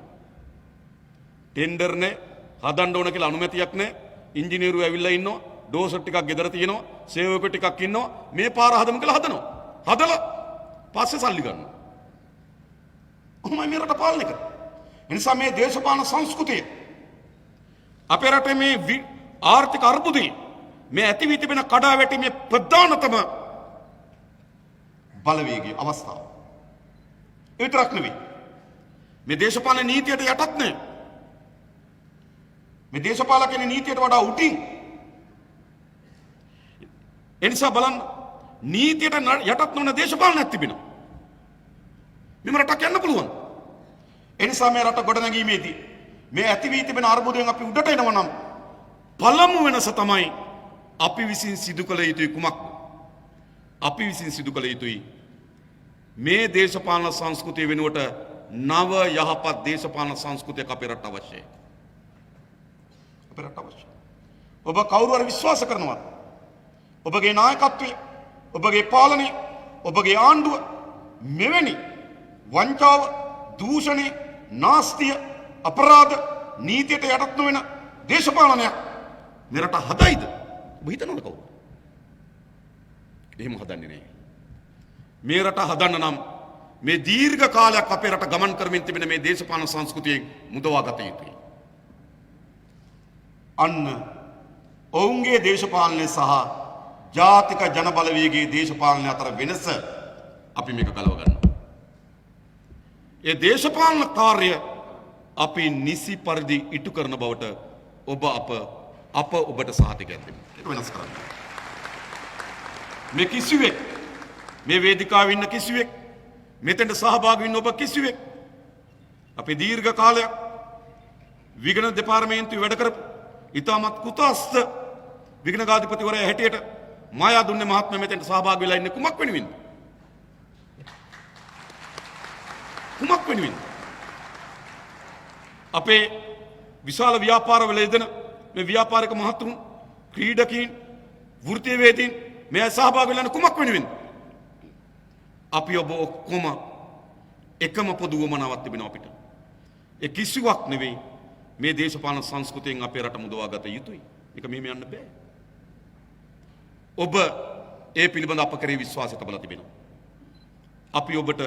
ටෙන්ඩර් නේ හදන්න ඕන කියලා අනුමැතියක් නැහැ. ඉංජිනේරු ඇවිල්ලා ඉන්නවා. ඩෝසර් ටිකක් ගෙදර තියෙනවා. සේවක ටිකක් ඉන්නවා. මේ පාර හදමු කියලා හදනවා. හදලා පස්සේ සල්ලි ගන්නවා. කොහොමයි මේ රට පාලනය කරන්නේ? ඒ නිසා මේ දේශපාලන සංස්කෘතිය අපේ රටේ මේ ආර්ථික අර්බුදය මේ ඇති වී තිබෙන කඩාවැටීමේ ප්‍රධානතම බලවේගයේ අවස්ථාව. ඒ විතරක් නෙවෙයි. මේ දේශපාලන නීතියට යටත් නේ. මේ දේශපාලකයන් නීතියට වඩා උටින්. එනිසා බලන්න නීතියට යටත් නොවන දේශපාලනයක් තිබෙනවා. මෙම රටක් යන්න පුළුවන්. එනිසා මේ රට ගොඩනැගීමේදී මේ ඇති වී තිබෙන අර්බුදයෙන් අපි උඩට එනවා නම් පළමු වෙනස තමයි අපි විසින් සිදු කළ යුතුයි කුමක්ද? අපි විසින් සිදු කළ යුතුයි මේ දේශපාලන සංස්කෘතිය වෙනුවට නව යහපත් දේශපාලන සංස්කෘතියක් අපේ රට අවශ්‍යයි. අපේ රට අවශ්‍යයි. ඔබ කවුරු හරි විශ්වාස කරනවද? ඔබගේ නායකත්වය, ඔබගේ පාලනය, ඔබගේ ආණ්ඩුව මෙවැනි වංචාව, දූෂණය, නාස්තිය, අපරාධ, නීතියට යටත් නොවන දේශපාලනයක් මේ රට හදයිද? ඔබ හිතනවද කවුද? එහෙම හදන්නේ නැහැ. මේ රට හදන්න නම් මේ දීර්ඝ කාලයක් අපේ රට ගමන් කරමින් තිබෙන මේ දේශපාලන සංස්කෘතියෙන් මුදවා ගත යුතුයි. අන්න ඔවුන්ගේ දේශපාලනය සහ ජාතික ජනබලවේගයේ දේශපාලනය අතර වෙනස අපි මේක ගලව ගන්නවා. ඒ දේශපාලන කාර්ය අපි නිසි පරිදි ඉටු කරන බවට ඔබ අප ඔබට සහතිකයක් දෙන්න. ඒක වෙනස් කරන්න. මේ කිසිවෙක් මේ වේදිකාවේ ඉන්න කිසිවෙක් මෙතෙන්ට සහභාගී වෙන්න ඔබ කිසිවෙක් අපි දීර්ඝ කාලයක් විගණන දෙපාර්තමේන්තුවේ වැඩ කරපු ඉතාමත් කුතස්ත විගණනාධිපතිවරයා හැටියට මායා දුන්නේ මහත්මයා මෙතෙන්ට සහභාගී වෙලා ඉන්නේ කුමක් වෙනුවෙන්ද? කුමක් වෙනුවෙන්ද? අපේ විශාල ව්‍යාපාරවල යෙදෙන මේ ව්‍යාපාරික මහතුන් ක්‍රීඩකීන් වෘත්තීයවේදීන් මේ සහභාගී වෙලා ඉන්නේ කුමක් වෙනුවෙන්ද? අපි ඔබ ඔක්කොම එකම පොදු වමනාවක් තිබෙනවා අපිට. ඒ කිසිවක් නෙවෙයි මේ දේශපාලන සංස්කෘතියෙන් අපේ රට මුදවා ගත යුතුයි. මේක මෙහෙම යන්න බෑ. ඔබ ඒ පිළිබඳ අප කරේ විශ්වාසය තබලා තිබෙනවා. අපි ඔබට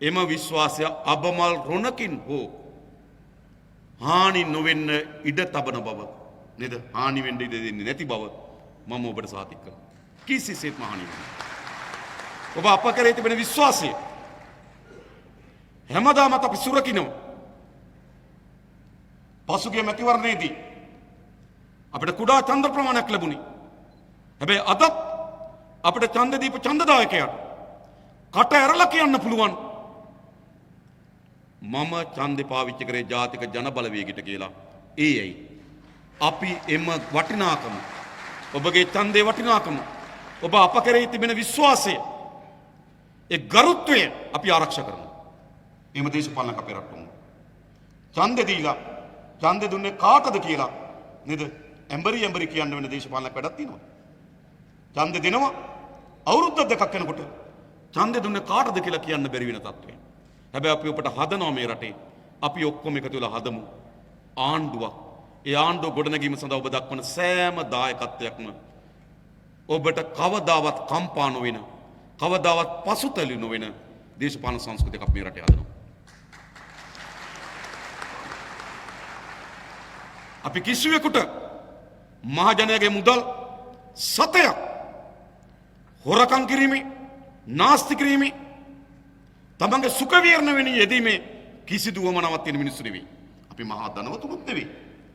එම විශ්වාසය අබමල් රොණකින් හෝ හානි නොවෙන්න ඉඩ තබන බව නේද? හානි වෙන්න ඉඩ දෙන්නේ නැති බව මම ඔබට සාතික කරනවා. කිසිසේත්ම හානි වෙන්නේ ඔබ අප කරේ තිබෙන විශ්වාසය හැමදාමත් අපි සුරකිනවා. පසුගිය මැතිවරණයේදී අපිට කුඩා ඡන්ද ප්‍රමාණයක් ලැබුණේ. හැබැයි අදත් අපිට ඡන්ද දීප ඡන්දදායකයාට කට ඇරලා කියන්න පුළුවන් මම ඡන්දේ පාවිච්චි කරේ ජාතික ජනබලවේගයට කියලා. ඒයි අපි එම වටිනාකම ඔබගේ ඡන්දේ වටිනාකම ඔබ අප කරේ තිබෙන විශ්වාසය ඒ ගරුත්වය අපි ආරක්ෂා කරනවා. එහෙම දේශපාලනයක් අපේ රටට උන්. ඡන්දේ දීලා ඡන්දේ දුන්නේ කාටද කියලා නේද? ඇඹරි කියන්න වෙන දේශපාලනයක් වැඩක් තියෙනවා. ඡන්දේ දෙනවා අවුරුද්දක් දෙකක් යනකොට ඡන්දේ දුන්නේ කාටද කියලා කියන්න බැරි වෙන තත්ත්වයක්. හැබැයි අපි ඔබට හදනවා මේ රටේ. අපි ඔක්කොම එකතු වෙලා හදමු ආණ්ඩුවක්. ඒ ආණ්ඩුව ගොඩනැගීම සඳහා ඔබ දක්වන සෑම දායකත්වයක්ම ඔබට කවදාවත් කම්පා නොවෙන කවදාවත් පසුතැවි නොවෙන දේශපාලන සංස්කෘතියක් අපි මේ රටේ හදනවා. අපි කිසිවෙකුට මහජනයාගේ මුදල් සතයක් හොරකම් කිරීමේ නාස්ති කිරීමේ තමන්ගේ සුඛ විහරණ වෙන යෙදීමේ කිසිදු වමනාවක් තියෙන මිනිස්සු නෙවෙයි. අපි මහා ධනවතුනුත් නෙවෙයි.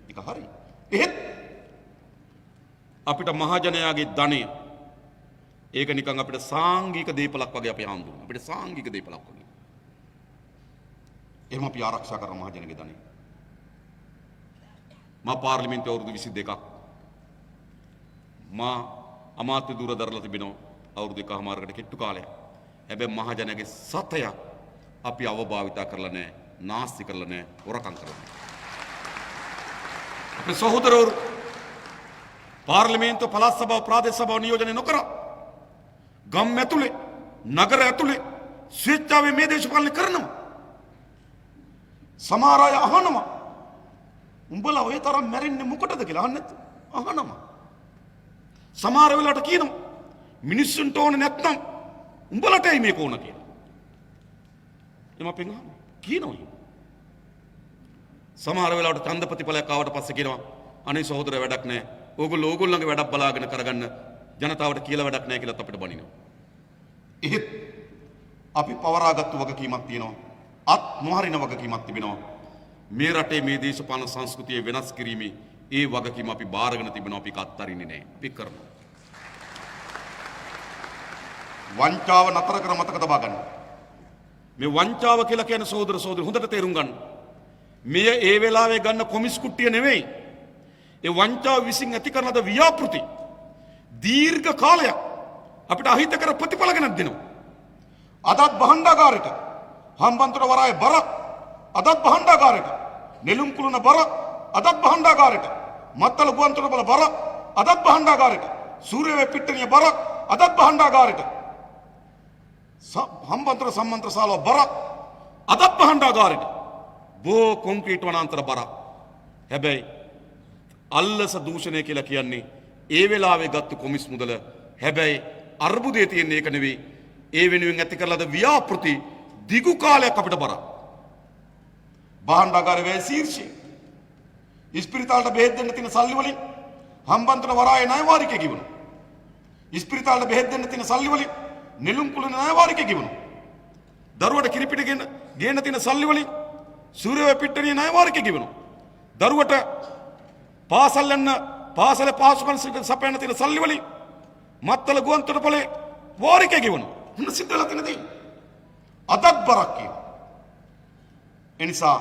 ඒක හරි. එහෙත් අපිට මහජනයාගේ ධනය ඒක නිකන් අපිට සාංගික දීපලක් වගේ අපි හඳුන්වනවා. අපිට සාංගික දීපලක් වගේ. එහෙම අපි ආරක්ෂා කරන මහජනයාගේ ධනය. මා පාර්ලිමේන්තුවේ අවුරුදු 22ක් මා අමාත්‍ය දුර දරලා තිබෙනවා අවුරුදු 1කමාරකට කිට්ටු කාලයක්. හැබැයි මහජනයාගේ සතයක් අපි අවභාවිතා කරලා නැහැ, නාස්ති කරලා නැහැ, හොරකම් කරලා නැහැ. අපේ සහෝදරවරු පාර්ලිමේන්තුව පළාත් සභාව ප්‍රාදේශ සභාව නියෝජනය නොකර ගම් ඇතුලේ නගර ඇතුලේ ස්වේච්ඡාවෙන් මේ දේශපාලනය කරනවා. සමහර අය අහනවා උඹලා ඔය තරම් මැරෙන්නේ මොකටද කියලා අහන්නේ නැද්ද? අහනවා. සමහර වෙලාවට කියනවා මිනිස්සුන්ට ඕනේ නැත්නම් උඹලටයි මේක ඕන කියලා. එම අපෙන් අහනවා. කියනවා. සමහර වෙලාවට ඡන්ද ප්‍රතිඵලයක් ආවට පස්සේ කියනවා අනේ සහෝදර වැඩක් නැහැ. ඕගොල්ලෝගේ වැඩක් බලාගෙන කරගන්න ජනතාවට කියලා වැඩක් නැහැ කියලාත් අපිට බනිනවා. එහෙත් අපි පවරාගත්තු වගකීමක් තියෙනවා. අත් නොහරින වගකීමක් තිබෙනවා. මේ රටේ මේ දේශපාලන සංස්කෘතිය වෙනස් කිරීමේ ඒ වගකීම අපි බාරගෙන තිබෙනවා. අපි අත්හරින්නේ නැහැ. අපි කරනවා. වංචාව නතර කර මතක තබා ගන්න. මේ වංචාව කියලා කියන සහෝදර සහෝදරි හොඳට තේරුම් ගන්න. මෙය ඒ වෙලාවේ ගන්න කොමිස් කුට්ටිය නෙවෙයි. ඒ වංචාව විසින් ඇති කරන ලද ව්‍යාපෘති දීර්ඝ කාලයක් අපිට අහිතකර ප්‍රතිඵල ගෙනත් දෙනවා. අදත් භාණ්ඩාගාරයට හම්බන්තොට වරායේ බර අදත් භාණ්ඩාගාරයට නෙළුම් කුළුණ බර අදත් භාණ්ඩාගාරයට මත්තල ගුවන්තොට බල බර අදත් භාණ්ඩාගාරයට සූර්යවේ පිට්ටනිය බර අදත් භාණ්ඩාගාරයට හම්බන්තොට සම්මන්ත්‍ර ශාලාව බර අදත් භාණ්ඩාගාරයට බෝ කොන්ක්‍රීට් වනාන්තර බර. හැබැයි අල්ලස දූෂණය කියලා කියන්නේ ඒ වෙලාවේ ගත්තු කොමිස් මුදල. හැබැයි අර්බුදයේ තියෙන එක නෙවෙයි. ඒ වෙනුවෙන් ඇති කරලාද ව්‍යාපෘති දිගු කාලයක් අපිට බරක්. භාණ්ඩාගාර වැය ශීර්ෂය. ඉස්පිරිතාලට බෙහෙත් දෙන්න තියෙන සල්ලි වලින් හම්බන්තොට වරායේ ණය වාරිකය ගෙවුණා. ඉස්පිරිතාලට බෙහෙත් දෙන්න තියෙන සල්ලි වලින් නෙළුම් කුළුණ ණය වාරිකය ගෙවුණා. දරුවට කිරිපිට ගේන්න තියෙන සල්ලි වලින් සූර්යව පිට්ටනිය ණය වාරිකය ගෙවුණා. දරුවට පාසල් යන පාසලේ පාසුකම් සපයන්න තියෙන සල්ලි වලින් මත්තල ගුවන්තොටුපළේ වාරිකය ගෙවුණා. මොන සිද්ධ වෙලා තියෙනද? අදත් බරක් කියනවා. එනිසා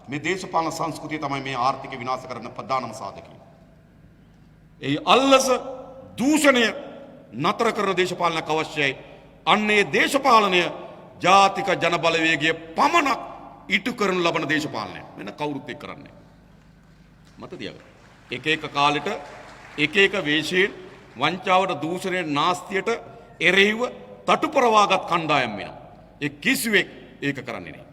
මේ දේශපාලන සංස්කෘතිය තමයි මේ ආර්ථික විනාශ කරන ප්‍රධානම සාධකය. ඒ අල්ලස දූෂණය නතර කරන දේශපාලනයක් අවශ්‍යයි. අන්නේ දේශපාලනය ජාතික ජනබලවේගයේ පමණක් ඉටු කරනු ලබන දේශපාලනය. වෙන කවුරුත් එක් කරන්නේ. මත තියාගන්න. එක එක කාලෙට එක එක වේශයෙන් වංචාවට දූෂණයට නාස්තියට එරෙහිව තටුපරවාගත් කණ්ඩායම් වෙනවා. ඒ කිසිවෙක් ඒක කරන්නේ නැහැ.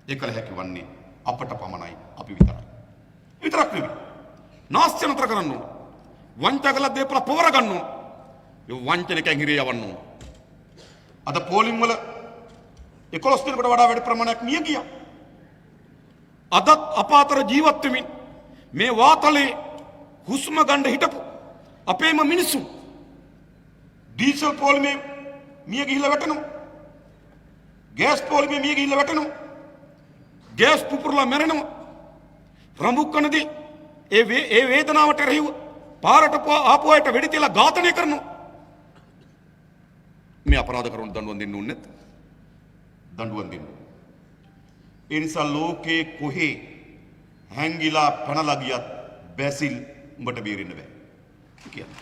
ඒකල හැකි වන්නේ අපට පමණයි අපි විතරයි. විතරක් නෙවෙයි. නාස්තිය නතර කරන්න ඕන. වංචා කළ දේපල පවර ගන්න ඕන. ඒ වංචනිකයන් හිරේ යවන්න ඕන. අද පෝලිම් වල 11 දිනකට වඩා වැඩි ප්‍රමාණයක් මිය ගියා. අදත් අප අතර ජීවත් වෙමින් මේ වාතලේ හුස්ම ගන්න හිටපු අපේම මිනිස්සු ඩීසල් පෝලිමේ මිය ගිහිල්ලා වැටෙනවා. ගෑස් පෝලිමේ මිය ගිහිල්ලා වැටෙනවා. ගෑස් පුපුරලා මැරෙනවා. රඹුක්කනදී ඒ වේදනාවට එරෙහිව පාරට ආපු අයට වෙඩි තියලා ඝාතනය කරනවා. මේ අපරාධ කරුණු දඬුවම් දෙන්න ඕනේ නැද්ද? දඬුවම් දෙන්න. ඒ නිසා ලෝකේ කොහේ හැංගිලා පැනලා ගියත් බැසිල් උඹට බේරෙන්න බෑ කියන්නේ.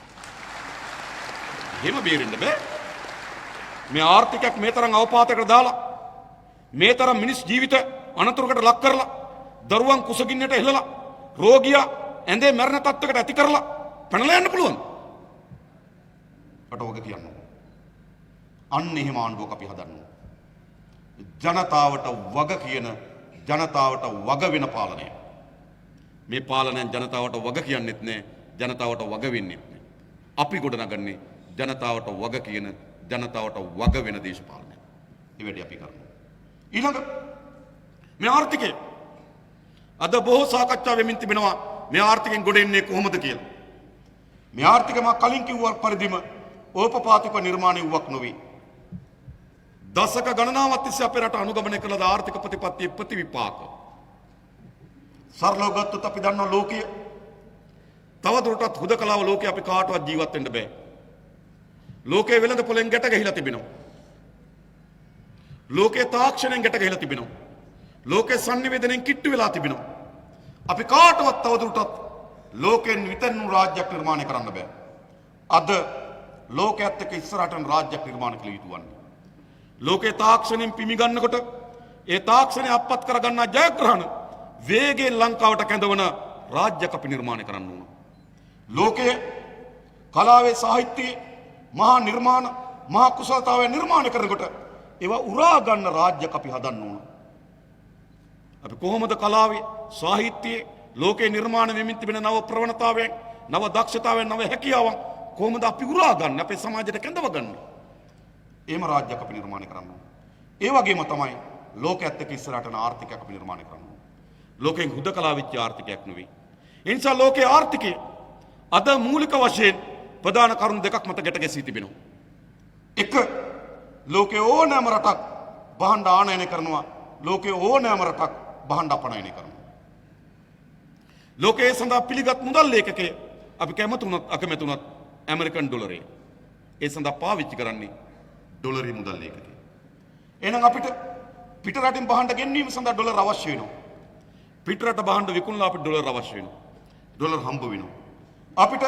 එහෙම බේරෙන්න බෑ. මේ ආර්ථිකයක් මේ තරම් අවපාතයකට දාලා මේ තරම් මිනිස් ජීවිත අනතුරකට ලක් කරලා දරුවන් කුසගින්නට එහලලා රෝගියා ඇඳේ මරණ තත්ත්වයකට ඇති කරලා පැනලා යන්න පුළුවන්. රට වග කියන්න. අන්න එහෙම ආණ්ඩුවක් අපි හදන්න. ජනතාවට වග කියන ජනතාවට වග වෙන පාලනය. මේ පාලනයෙන් ජනතාවට වග කියන්නෙත් නෑ, ජනතාවට වග වෙන්නෙත් නෑ. අපි ගොඩනගන්නේ ජනතාවට වග කියන ජනතාවට වග වෙන දේශපාලනය. ඒ වැඩේ අපි කරනවා. ඊළඟ මේ ආර්ථිකය අද බොහෝ සාකච්ඡා වෙමින් තිබෙනවා මේ ආර්ථිකයෙන් ගොඩ එන්නේ කොහොමද කියලා. මේ ආර්ථිකය මා කලින් කිව්වා පරිදිම ඕපපාතික නිර්මාණය වුවක් නොවේ. දශක ගණනාවක් තිස්සේ අපේ රට අනුගමනය කළ ආර්ථික ප්‍රතිපත්තියේ ප්‍රතිවිපාක. සරලව ගත්තොත් අපි දන්නවා ලෝකයේ තවදුරටත් හුදකලාව ලෝකයේ අපි කාටවත් ජීවත් වෙන්න බෑ. ලෝකයේ වෙළඳ පොලෙන් ගැට ගහිලා තිබෙනවා. ලෝකයේ තාක්ෂණයෙන් ගැට ගහිලා තිබෙනවා. ලෝකයේ sannivedanayen කිට්ටු වෙලා තිබෙනවා. අපි කාටවත් තවදුරටත් ලෝකෙන් විතරනු රාජ්‍යයක් නිර්මාණය කරන්න බෑ. අද ලෝකයේත් එක්ක ඉස්සරහට රාජ්‍යයක් නිර්මාණය කළ යුතු වන්නේ. ලෝකේ තාක්ෂණයෙන් පිමි ගන්නකොට ඒ තාක්ෂණය අපත් කරගන්නා ජයග්‍රහණ වේගයෙන් ලංකාවට කැඳවන රාජ්‍යයක් අපි නිර්මාණය කරන්න ඕන. ලෝකයේ කලාවේ සාහිත්‍යයේ මහා නිර්මාණ මහා කුසලතාවය නිර්මාණය කරනකොට ඒවා උරා ගන්න රාජ්‍යයක් අපි හදන්න ඕන. අපි කොහොමද කලාවේ සාහිත්‍යයේ ලෝකේ නිර්මාණ වෙමින් තිබෙන නව ප්‍රවණතාවයන් නව දක්ෂතාවයන් නව හැකියාවන් කොහොමද අපි උරා ගන්න අපේ සමාජයට කැඳව ගන්න. එහෙම රාජ්‍යයක් අපි නිර්මාණය කරන්න ඕන. ඒ වගේම තමයි ලෝකයේත් එක්ක ඉස්සරහට යන ආර්ථිකයක් අපි නිර්මාණය කරන්න ඕන. ලෝකෙන් හුදකලා වෙච්ච ආර්ථිකයක් නෙවෙයි. ඒ නිසා ලෝකයේ ආර්ථිකය අද මූලික වශයෙන් ප්‍රධාන කරුණු දෙකක් මත ගැට ගැසී තිබෙනවා. එක ලෝකයේ ඕනෑම රටක් භාණ්ඩ ආනයනය කරනවා. ලෝකයේ ඕනෑම රටක් භාණ්ඩ අපනයනය කරනවා. ලෝකයේ සඳහා පිළිගත් මුදල් ලේඛකය අපි කැමතුනත් අකමැතුනත් ඇමරිකන් ඩොලරය. ඒ සඳහා පාවිච්චි කරන්නේ ඩොලරේ මුදල් ලේඛකය. එහෙනම් අපිට පිට රටින් භාණ්ඩ ගෙන්වීම සඳහා ඩොලර් අවශ්‍ය වෙනවා. පිට රට භාණ්ඩ විකුණලා අපිට ඩොලර් අවශ්‍ය වෙනවා. ඩොලර් හම්බ වෙනවා. අපිට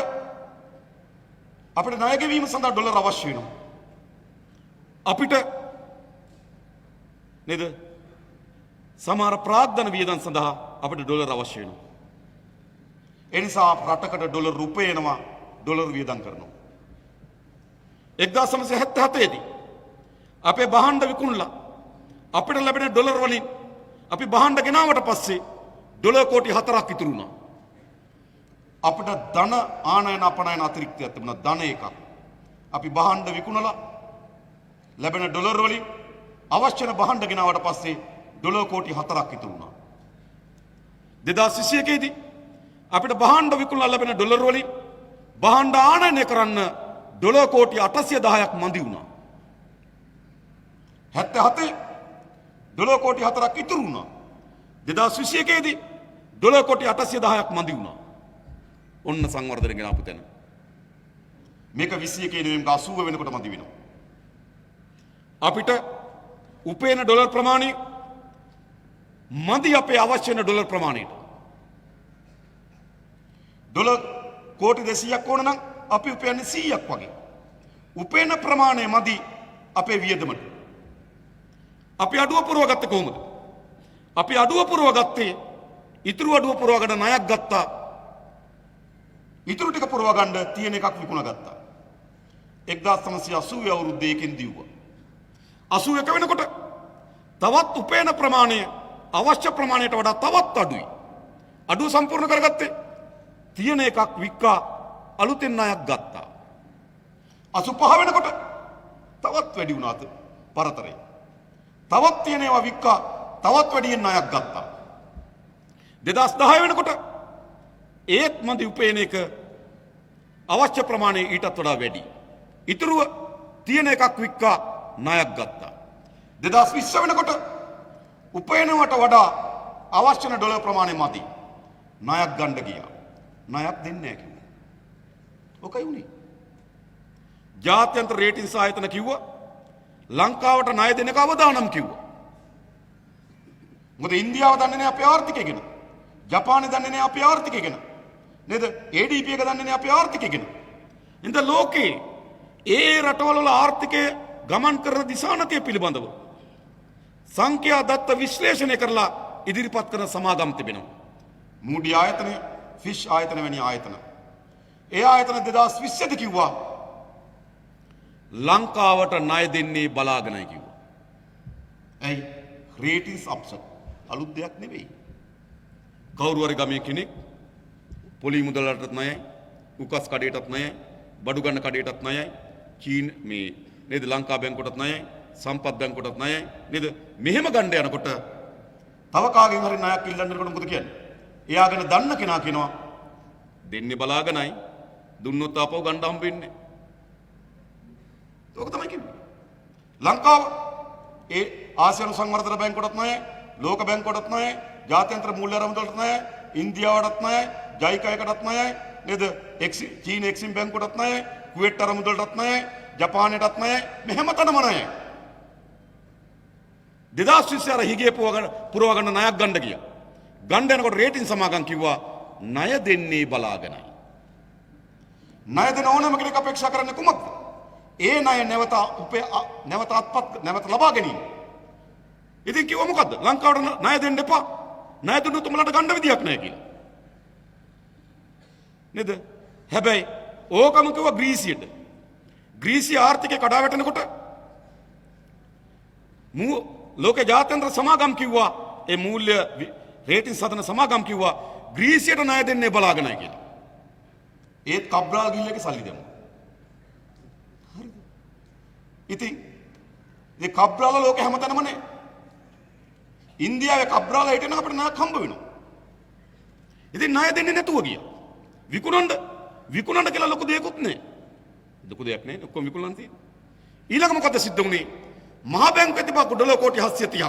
ණය ගෙවීම සඳහා ඩොලර් අවශ්‍ය වෙනවා. අපිට නේද සමහර ප්‍රාග්ධන වියදම් සඳහා අපිට ඩොලර් අවශ්‍ය වෙනවා. ඒ නිසා රටකට ඩොලර් රුපියනවා ඩොලර් වියදම් කරනවා. 1977 දී අපේ භාණ්ඩ විකුණලා අපිට ලැබෙන ඩොලර් වලින් අපි භාණ්ඩ ගෙනාවට පස්සේ ඩොලර් කෝටි 4ක් ඉතුරු වුණා. අපිට ධන ආනයන අපනයන අතිරික්තයක් තිබුණා. ධන එකක්. අපි භාණ්ඩ විකුණලා ලැබෙන ඩොලර් වලින් අවශ්‍ය වෙන භාණ්ඩ ගෙනාවට පස්සේ ඩොලර් කෝටි 4ක් ඉතුරු වුණා. 2021 දී අපිට භාණ්ඩ විකුණලා ලැබෙන ඩොලර් වලින් භාණ්ඩ ආනයනය කරන්න ඩොලර් කෝටි 810ක් මදි වුණා. 77 ඩොලර් කෝටි 4ක් ඉතුරු වුණා. 2021 දී ඩොලර් කෝටි 810ක් මදි වුණා. ඔන්න සංවර්ධනය ගෙන ආපු තැන. මේක 21 නෙවෙයි 80 වෙනකොට මදි වෙනවා. අපිට උපයන ඩොලර් ප්‍රමාණය මදි අපේ අවශ්‍ය වෙන ඩොලර් ප්‍රමාණයට. ඩොලර් කෝටි 200ක් ඕන නම් අපි උපයන්නේ 100ක් වගේ. උපයන ප්‍රමාණය මදි අපේ වියදමට. අපි අඩුව පුරවගත්තේ කොහොමද? අපි අඩුව පුරවගත්තේ ඉතුරු අඩුව පුරවගන්න ණයක් ගත්තා. ඉතුරු ටික පුරවගන්න තියෙන එකක් විකුණ ගත්තා. 1980 අවුරුද්දේ එකෙන් දිව්වා. 81 වෙනකොට තවත් උපයන ප්‍රමාණය අවශ්‍ය ප්‍රමාණයට වඩා තවත් අඩුයි. අඩුව සම්පූර්ණ කරගත්තේ තියෙන එකක් වික්කා අලුතෙන් ණයක් ගත්තා. 85 වෙනකොට තවත් වැඩි වුණාද පරතරය. තවත් තියෙන ඒවා වික්කා තවත් වැඩියෙන් ණයක් ගත්තා. 2010 වෙනකොට ඒත් මදි උපයන එක අවශ්‍ය ප්‍රමාණය ඊටත් වඩා වැඩි. ඉතුරුව තියෙන එකක් වික්කා ණයක් ගත්තා. 2020 වෙනකොට උපයනවට වඩා අවශ්‍ය වෙන ඩොලර් ප්‍රමාණය මදි. ණයක් ගන්න ගියා. ණයක් දෙන්නේ නැහැ කිව්වා. ඔකයි උනේ. ජාත්‍යන්තර රේටින්ස් ආයතන කිව්වා ලංකාවට ණය දෙන එක අවදානම් කිව්වා. මොකද ඉන්දියාව දන්නේ නැහැ අපේ ආර්ථිකය ගැන. ජපානය දන්නේ නැහැ අපේ ආර්ථිකය ගැන. නේද? ADP එක දන්නේ නැහැ අපේ ආර්ථිකය ගැන. ඉතින් ලෝකේ ඒ රටවල වල ආර්ථිකය ගමන් කරන දිශානතිය පිළිබඳව සංඛ්‍යා දත්ත විශ්ලේෂණය කරලා ඉදිරිපත් කරන සමාගම් තිබෙනවා. මූඩි ආයතනය, ෆිෂ් ආයතන වැනි ආයතන. ඒ ආයතන 2020 දී කිව්වා ලංකාවට ණය දෙන්නේ බලාගෙනයි කිව්වා. ඇයි? Ratings upset. අලුත් දෙයක් නෙවෙයි. කවුරු හරි ගමේ කෙනෙක් පොලි මුදලටත් ණයයි, උකස් කඩේටත් ණයයි, බඩු ගන්න කඩේටත් ණයයි, චීන මේ නේද ලංකා බැංකුවටත් ණයයි, සම්පත් බැංකුවටත් ණයයි නේද? මෙහෙම ගන්න යනකොට තව කාගෙන් හරි ණයක් ඉල්ලන්නකොට මොකද කියන්නේ? එයා ගැන දන්න කෙනා කියනවා දෙන්නේ බලාගෙනයි, දුන්නොත් ආපහු ගන්න හම්බෙන්නේ. ඒක තමයි කිව්වේ. ලංකාව ඒ ආසියානු සංවර්ධන බැංකුවටත් ණයයි, ලෝක බැංකුවටත් ණයයි, ජාත්‍යන්තර මූල්‍ය ආරමුදලට ණයයි, ඉන්දියාවටත් ණයයි, ජයිකායකටත් ණයයි නේද? චීන එක්සිම් බැංකුවටත් ණයයි, කුවේට් ආරමුදලටත් ණයයි, ජපානයටත් ණයයි, මෙහෙම තනම ණයයි. 2020 අර හිගේ පුරව ගන්න ණයක් ගන්න ගියා. ගන්න යනකොට රේටින් සමාගම් කිව්වා ණය දෙන්නේ බලාගෙනයි. ණය දෙන ඕනම කෙනෙක් අපේක්ෂා කරන්නේ කුමක්ද? ඒ ණය නැවත ලබා ගැනීම. ඉතින් කිව්වා මොකද්ද? ලංකාවට ණය දෙන්න එපා. ණය දුන්නොත් උඹලට ගන්න විදියක් නැහැ කියලා. නේද? හැබැයි ඕකම කිව්වා ග්‍රීසියට. ග්‍රීසිය ආර්ථිකය කඩා වැටෙනකොට ලෝක ජාත්‍යන්තර සමාගම් කිව්වා ඒ මූල්‍ය රේටින් සදන සමාගම් කිව්වා ග්‍රීසියට ණය දෙන්නේ බලාගෙනයි කියලා. ඒත් කබ්‍රාල් ගිල්ලගේ සල්ලි දෙමු. හරිද? ඉතින් මේ කබ්‍රාල ලෝක හැමතැනම නේ. ඉන්දියාවේ කබ්‍රාල හිටෙන අපිට ණයක් හම්බ වෙනවා. ඉතින් ණය දෙන්නේ නැතුව ගියා. විකුණන්න කියලා ලොකු දෙයක්වත් නැහැ. ලොකු දෙයක් නැහැ. ඔක්කොම විකුණන්න තියෙනවා. ඊළඟ මොකද සිද්ධ වුනේ? මහා බැංකුවේ තිබා ඩොලර් කෝටි 730ක්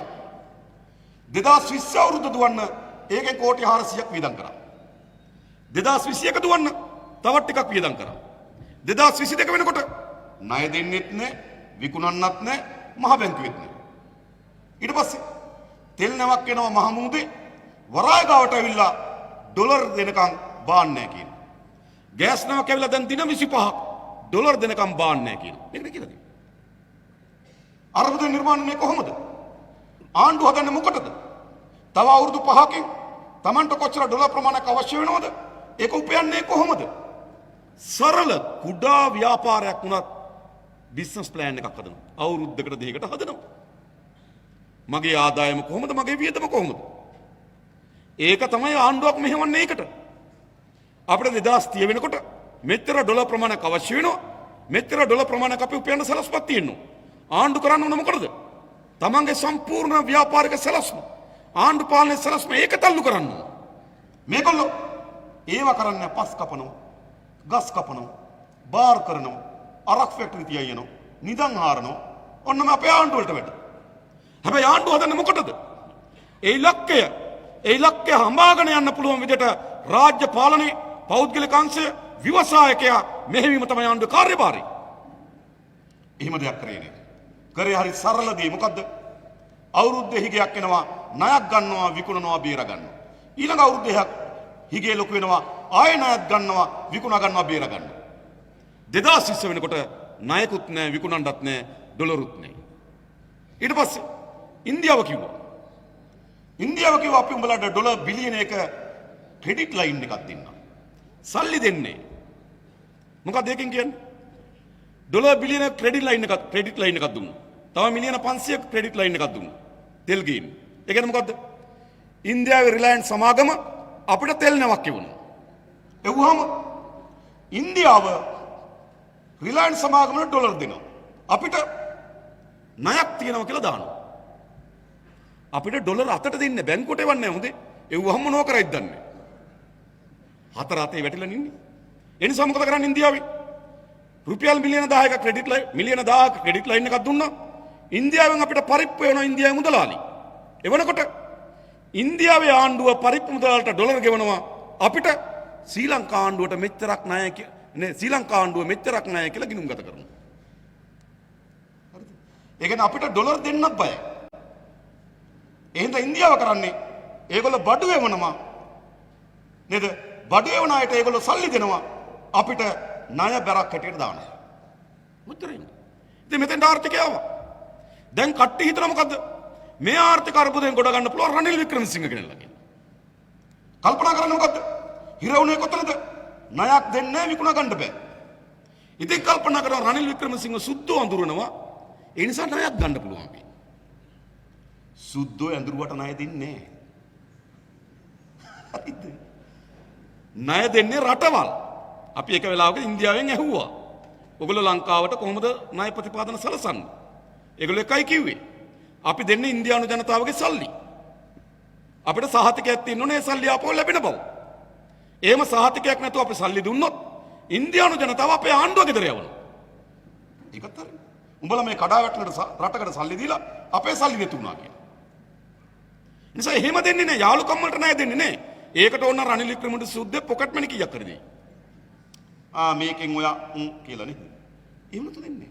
2020 අවුරුද්ද දුවන්න ඒකෙන් කෝටි 400ක් වියදම් කරා. 2021 දුවන්න තවත් ටිකක් වියදම් කරා. 2022 වෙනකොට ණය දෙන්නෙත් නැහැ, විකුණන්නත් නැහැ, මහා බැංකුවෙත් නැහැ. ඊට පස්සේ තෙල් නැවක් එනවා මහමුදේ වරාය ගාවට ඇවිල්ලා ඩොලර් දෙනකම් බාන්නේ නැහැ කියනවා. ගෑස් නැවක් ඇවිල්ලා දැන් දින 25ක් ඩොලර් දෙනකම් බාන්නේ නැහැ කියනවා. මේකද කියලා තියෙනවා. අර්බුද නිර්මාණය කොහොමද? ආණ්ඩුව හදන්නේ මොකටද? තව අවුරුදු 5කින් Tamanට කොච්චර ඩොලර් ප්‍රමාණයක් අවශ්‍ය වෙනවද? ඒක උපයන්නේ කොහොමද? සරල කුඩා ව්‍යාපාරයක් වුණත් බිස්නස් ප්ලෑන් එකක් හදනවා. අවුරුද්දකට දෙකකට හදනවා. මගේ ආදායම කොහොමද? මගේ වියදම කොහොමද? ඒක තමයි ආණ්ඩුවක් මෙහෙවන්නේ ඒකට. අපිට 2030 වෙනකොට මෙච්චර ඩොලර් ප්‍රමාණයක් අවශ්‍ය වෙනවා. මෙච්චර ඩොලර් ප්‍රමාණයක් අපි උපයන්න සලස්පත් තියෙනවා. ආණ්ඩු කරන්න ඕන මොකටද? තමන්ගේ සම්පූර්ණ ව්‍යාපාරික සලස්ම ආණ්ඩු පාලනයේ සලස්ම ඒක තල්ලු කරන්න ඕන. මේගොල්ලෝ ඒව කරන්නේ පස් කපනවා, ගස් කපනවා, බාර් කරනවා, අරක් ෆැක්ටරි තියනවා, නිදන් හාරනවා. ඔන්නම අපේ ආණ්ඩු වලට වැඩ. හැබැයි ආණ්ඩු හදන්නේ මොකටද? ඒ ඉලක්කය හඹාගෙන යන්න පුළුවන් විදිහට රාජ්‍ය පාලනයේ පෞද්ගලික අංශය ව්‍යවසායකයා මෙහෙවීම තමයි ආණ්ඩුවේ කාර්යභාරය. එහෙම දෙයක් කරේ නෑ. කරේ හරි සරල දේ මොකද්ද? අවුරුද්දේ හිගයක් එනවා, ණයක් ගන්නවා, විකුණනවා, බේර ගන්නවා. ඊළඟ අවුරුද්දේ හිගේ ලොකු වෙනවා, ආයෙ ණයක් ගන්නවා, විකුණා ගන්නවා, බේර ගන්නවා. 2020 වෙනකොට ණයකුත් නෑ, විකුණන්නත් නෑ, ඩොලරුත් නෑ. ඊට පස්සේ ඉන්දියාව කිව්වා අපි උඹලට ඩොලර් බිලියන 1 ක්‍රෙඩිට් ලයින් එකක් දෙන්න. සල්ලි දෙන්නේ. මොකක්ද ඒකෙන් කියන්නේ? ඩොලර් බිලියන ක්‍රෙඩිට් ලයින් එකක් දුන්නා. තව මිලියන 500ක ක්‍රෙඩිට් ලයින් එකක් දුන්නා. තෙල් ගේන්න. ඒ කියන්නේ මොකද්ද? ඉන්දියාවේ රිලයන්ස් සමාගම අපිට තෙල් නැවක් එවනවා. එව්වහම ඉන්දියාව රිලයන්ස් සමාගමට ඩොලර් දෙනවා. අපිට ණයක් තියනවා කියලා දානවා. අපිට ඩොලර් අතට දෙන්නේ බැංකුවට එවන්නේ නැහැ හොඳේ. එව්වහම මොනව කරයිද දන්නේ. හතර අතේ වැටිලා ඉන්නේ. ඒ නිසා මොකද කරන්නේ ඉන්දියාවේ? රුපියල් මිලියන 10ක ක්‍රෙඩිට් ලයින් මිලියන 10ක ක්‍රෙඩිට් ලයින් එකක් දුන්නා. ඉන්දියාවෙන් අපිට පරිප්පු වෙනවා ඉන්දියාවේ මුදලාලි. එවනකොට ඉන්දියාවේ ආණ්ඩුව පරිප්පු මුදලාලට ඩොලර් ගෙවනවා. අපිට ශ්‍රී ලංකා ආණ්ඩුවට මෙච්චරක් ණය ශ්‍රී ලංකා ආණ්ඩුව මෙච්චරක් ණය කියලා ගිණුම් ගත කරනවා. හරිද? ඒ කියන්නේ අපිට ඩොලර් දෙන්නත් බයයි. එහෙනම් ඉන්දියාව කරන්නේ ඒගොල්ලෝ බඩු එවනවා. නේද? බඩු එවන අයට ඒගොල්ලෝ සල්ලි දෙනවා. අපිට ණය බැරක් හැටියට දානවා. මුත්‍රින්. ඉතින් මෙතෙන් ආර්ථිකය ආවා. දැන් කට්ටිය හිතන මොකද්ද? මේ ආර්ථික අර්බුදයෙන් ගොඩ ගන්න පුළුවන් රනිල් වික්‍රමසිංහ කෙනෙක්ලා කියලා. කල්පනා කරන්නේ මොකද්ද? හිරවුනේ කොතනද? ණයක් දෙන්නේ විකුණා ගන්න බෑ. ඉතින් කල්පනා කරනවා රනිල් වික්‍රමසිංහ සුද්ධෝ අඳුරනවා. ඒ නිසා ණයක් ගන්න පුළුවන් අපි. සුද්ධෝ ඇඳුරුවට ණය දෙන්නේ නැහැ. හරිද? ණය දෙන්නේ රටවල්. අපි එක වෙලාවක ඉන්දියාවෙන් ඇහුවා. ඔයගොල්ලෝ ලංකාවට කොහොමද ණය ප්‍රතිපාදන සලසන්නේ? ඒගොල්ලෝ එකයි කිව්වේ. අපි දෙන්නේ ඉන්දියානු ජනතාවගේ සල්ලි. අපිට සහතිකයක් තියෙන්න ඕනේ ඒ සල්ලි ආපහු ලැබෙන බව. එහෙම සහතිකයක් නැතුව අපි සල්ලි දුන්නොත් ඉන්දියානු ජනතාව අපේ ආණ්ඩුව ගෙදර යවනවා. ඒකත් හරි. උඹලා මේ කඩාවැටෙන රටකට සල්ලි දීලා අපේ සල්ලි නැතුණා කියලා. නිසා එහෙම දෙන්නේ නැහැ. යාළුකම් වලට ණය දෙන්නේ නැහැ. ඒකට ඕන රනිල් වික්‍රමසිංහ සුද්දේ පොකට් මනි කීයක් හරි දෙයි. මේකෙන් ඔයා කියලා නේ. එහෙම නතු දෙන්නේ.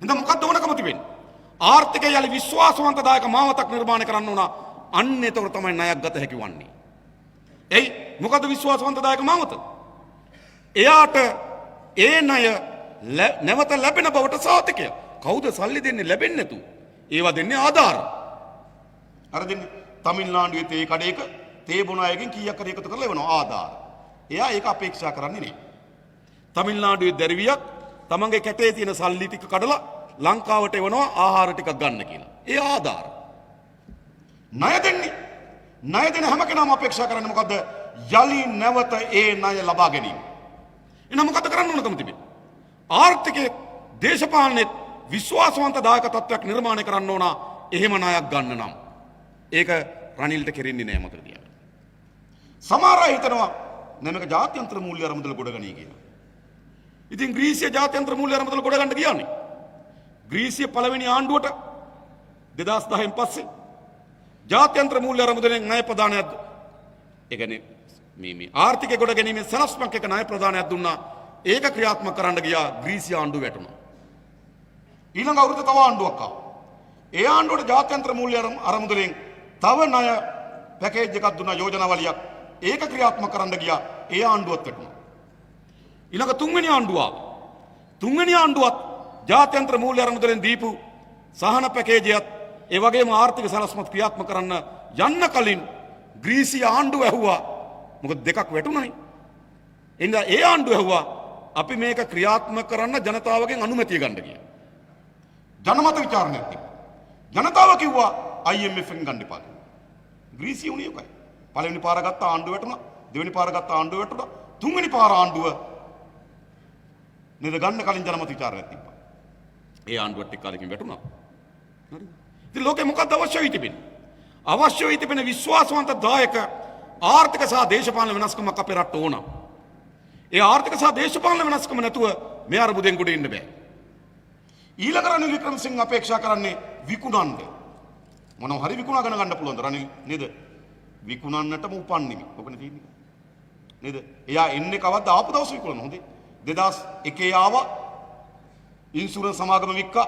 එහෙනම් මොකක්ද ඕනකම තිබෙන්නේ? ආර්ථිකය යලි විශ්වාසවන්තදායක මාවතක් නිර්මාණය කරන්න ඕන. අන්න ඒතකොට තමයි ණයක් ගත හැකි වන්නේ. එයි මොකද විශ්වාසවන්තදායක මාවත? එයාට ඒ ණය නැවත ලැබෙන බවට සාතිකය. කවුද සල්ලි දෙන්නේ ලැබෙන්නේ නැතු? ඒවා දෙන්නේ ආධාර. අර දෙන්නේ තමිල්නාඩුවේ තේ කඩේක තේ බොන අයගෙන් කීයක් හරි එකතු කරලා එවනවා ආධාර. එයා ඒක අපේක්ෂා කරන්නේ නේ. තමිල්නාඩුවේ දැරිවියක් තමන්ගේ කැටේ තියෙන සල්ලි ටික කඩලා ලංකාවට එවනවා ආහාර ටිකක් ගන්න කියලා. ඒ ආධාර. ණය දෙන්නේ. ණය දෙන හැම කෙනාම අපේක්ෂා කරන්නේ මොකද්ද? යලි නැවත ඒ ණය ලබා ගැනීම. එහෙනම් මොකද කරන්න ඕනකම තිබෙන්නේ? ආර්ථිකයේ දේශපාලනයේ විශ්වාසවන්ත දායක තත්ත්වයක් නිර්මාණය කරන්න ඕන. එහෙම ණයක් ගන්න නම්. ඒක රනිල්ට කෙරෙන්නේ නෑ මතක තියාගන්න. සමහර අය හිතනවා නැමක ජාත්‍යන්තර මූල්‍ය අරමුදල ගොඩ ගනී කියලා. ඉතින් ග්‍රීසිය ජාත්‍යන්තර මූල්‍ය අරමුදල ගොඩ ගන්න ගියානේ. ග්‍රීසිය පළවෙනි ආණ්ඩුවට 2010න් පස්සේ ජාත්‍යන්තර මූල්‍ය අරමුදලෙන් ණය ප්‍රදානයක් ඒ කියන්නේ මේ ආර්ථිකය ගොඩ ගැනීමේ සලස්මක් එක ණය ප්‍රදානයක් දුන්නා. ඒක ක්‍රියාත්මක කරන්න ගියා ග්‍රීසිය ආණ්ඩුව වැටුණා. ඊළඟ අවුරුද්ද තව ආණ්ඩුවක් ආවා. ඒ ආණ්ඩුවට ජාත්‍යන්තර මූල්‍ය අරමුදලෙන් තව ණය පැකේජ් එකක් දුන්නා යෝජනාවලියක්. ඒක ක්‍රියාත්මක කරන්න ගියා. ඒ ආණ්ඩුවත් වැටුණා. ඊළඟ තුන්වෙනි ආණ්ඩුව ආවා. තුන්වෙනි ආණ්ඩුවත් ජාත්‍යන්තර මූල්‍ය අරමුදලෙන් දීපු සහන පැකේජයත් ඒ වගේම ආර්ථික සලස්මත් ක්‍රියාත්මක කරන්න යන්න කලින් ග්‍රීසිය ආණ්ඩුව ඇහුවා. මොකද දෙකක් වැටුණානේ. එනිසා ඒ ආණ්ඩුව ඇහුවා අපි මේක ක්‍රියාත්මක කරන්න ජනතාවගෙන් අනුමැතිය ගන්න කියලා. ජනමත විචාරණයක් තිබ්බා. ජනතාව කිව්වා IMF එකෙන් ගන්න එපා කියලා. ග්‍රීසිය උනේ ඒකයි. පළවෙනි පාර ගත්ත ආණ්ඩුව වැටුණා. දෙවෙනි පාර ගත්ත ආණ්ඩුව වැටුණා. තුන්වෙනි පාර ආණ්ඩුව නේද ගන්න කලින් ජනමත විචාරණයක් තිබ්බා. ඒ ආණ්ඩුවට ටික කාලෙකින් වැටුණා. හරි. ඉතින් ලෝකෙ මොකක්ද අවශ්‍ය වෙයි තිබෙන්නේ? අවශ්‍ය වෙයි තිබෙන විශ්වාසවන්ත දායක ආර්ථික සහ දේශපාලන වෙනස්කමක් අපේ රට ඕන. ඒ ආර්ථික සහ දේශපාලන වෙනස්කම නැතුව මේ අරබුදෙන් ගොඩ එන්න බෑ. ඊළඟ රනිල් වික්‍රමසිංහ අපේක්ෂා කරන්නේ විකුණන්න. මොනව හරි විකුණාගෙන ගන්න පුළුවන්ද රනිල් නේද? විකුණන්නටම උපන් නෙමෙයි. ඔකනේ තියෙන්නේ. නේද? එයා එන්නේ කවද්ද ආපු දවස් විකුණන හොඳේ. 2001 ආවා ඉන්ෂුරන්ස් සමාගම වික්කා.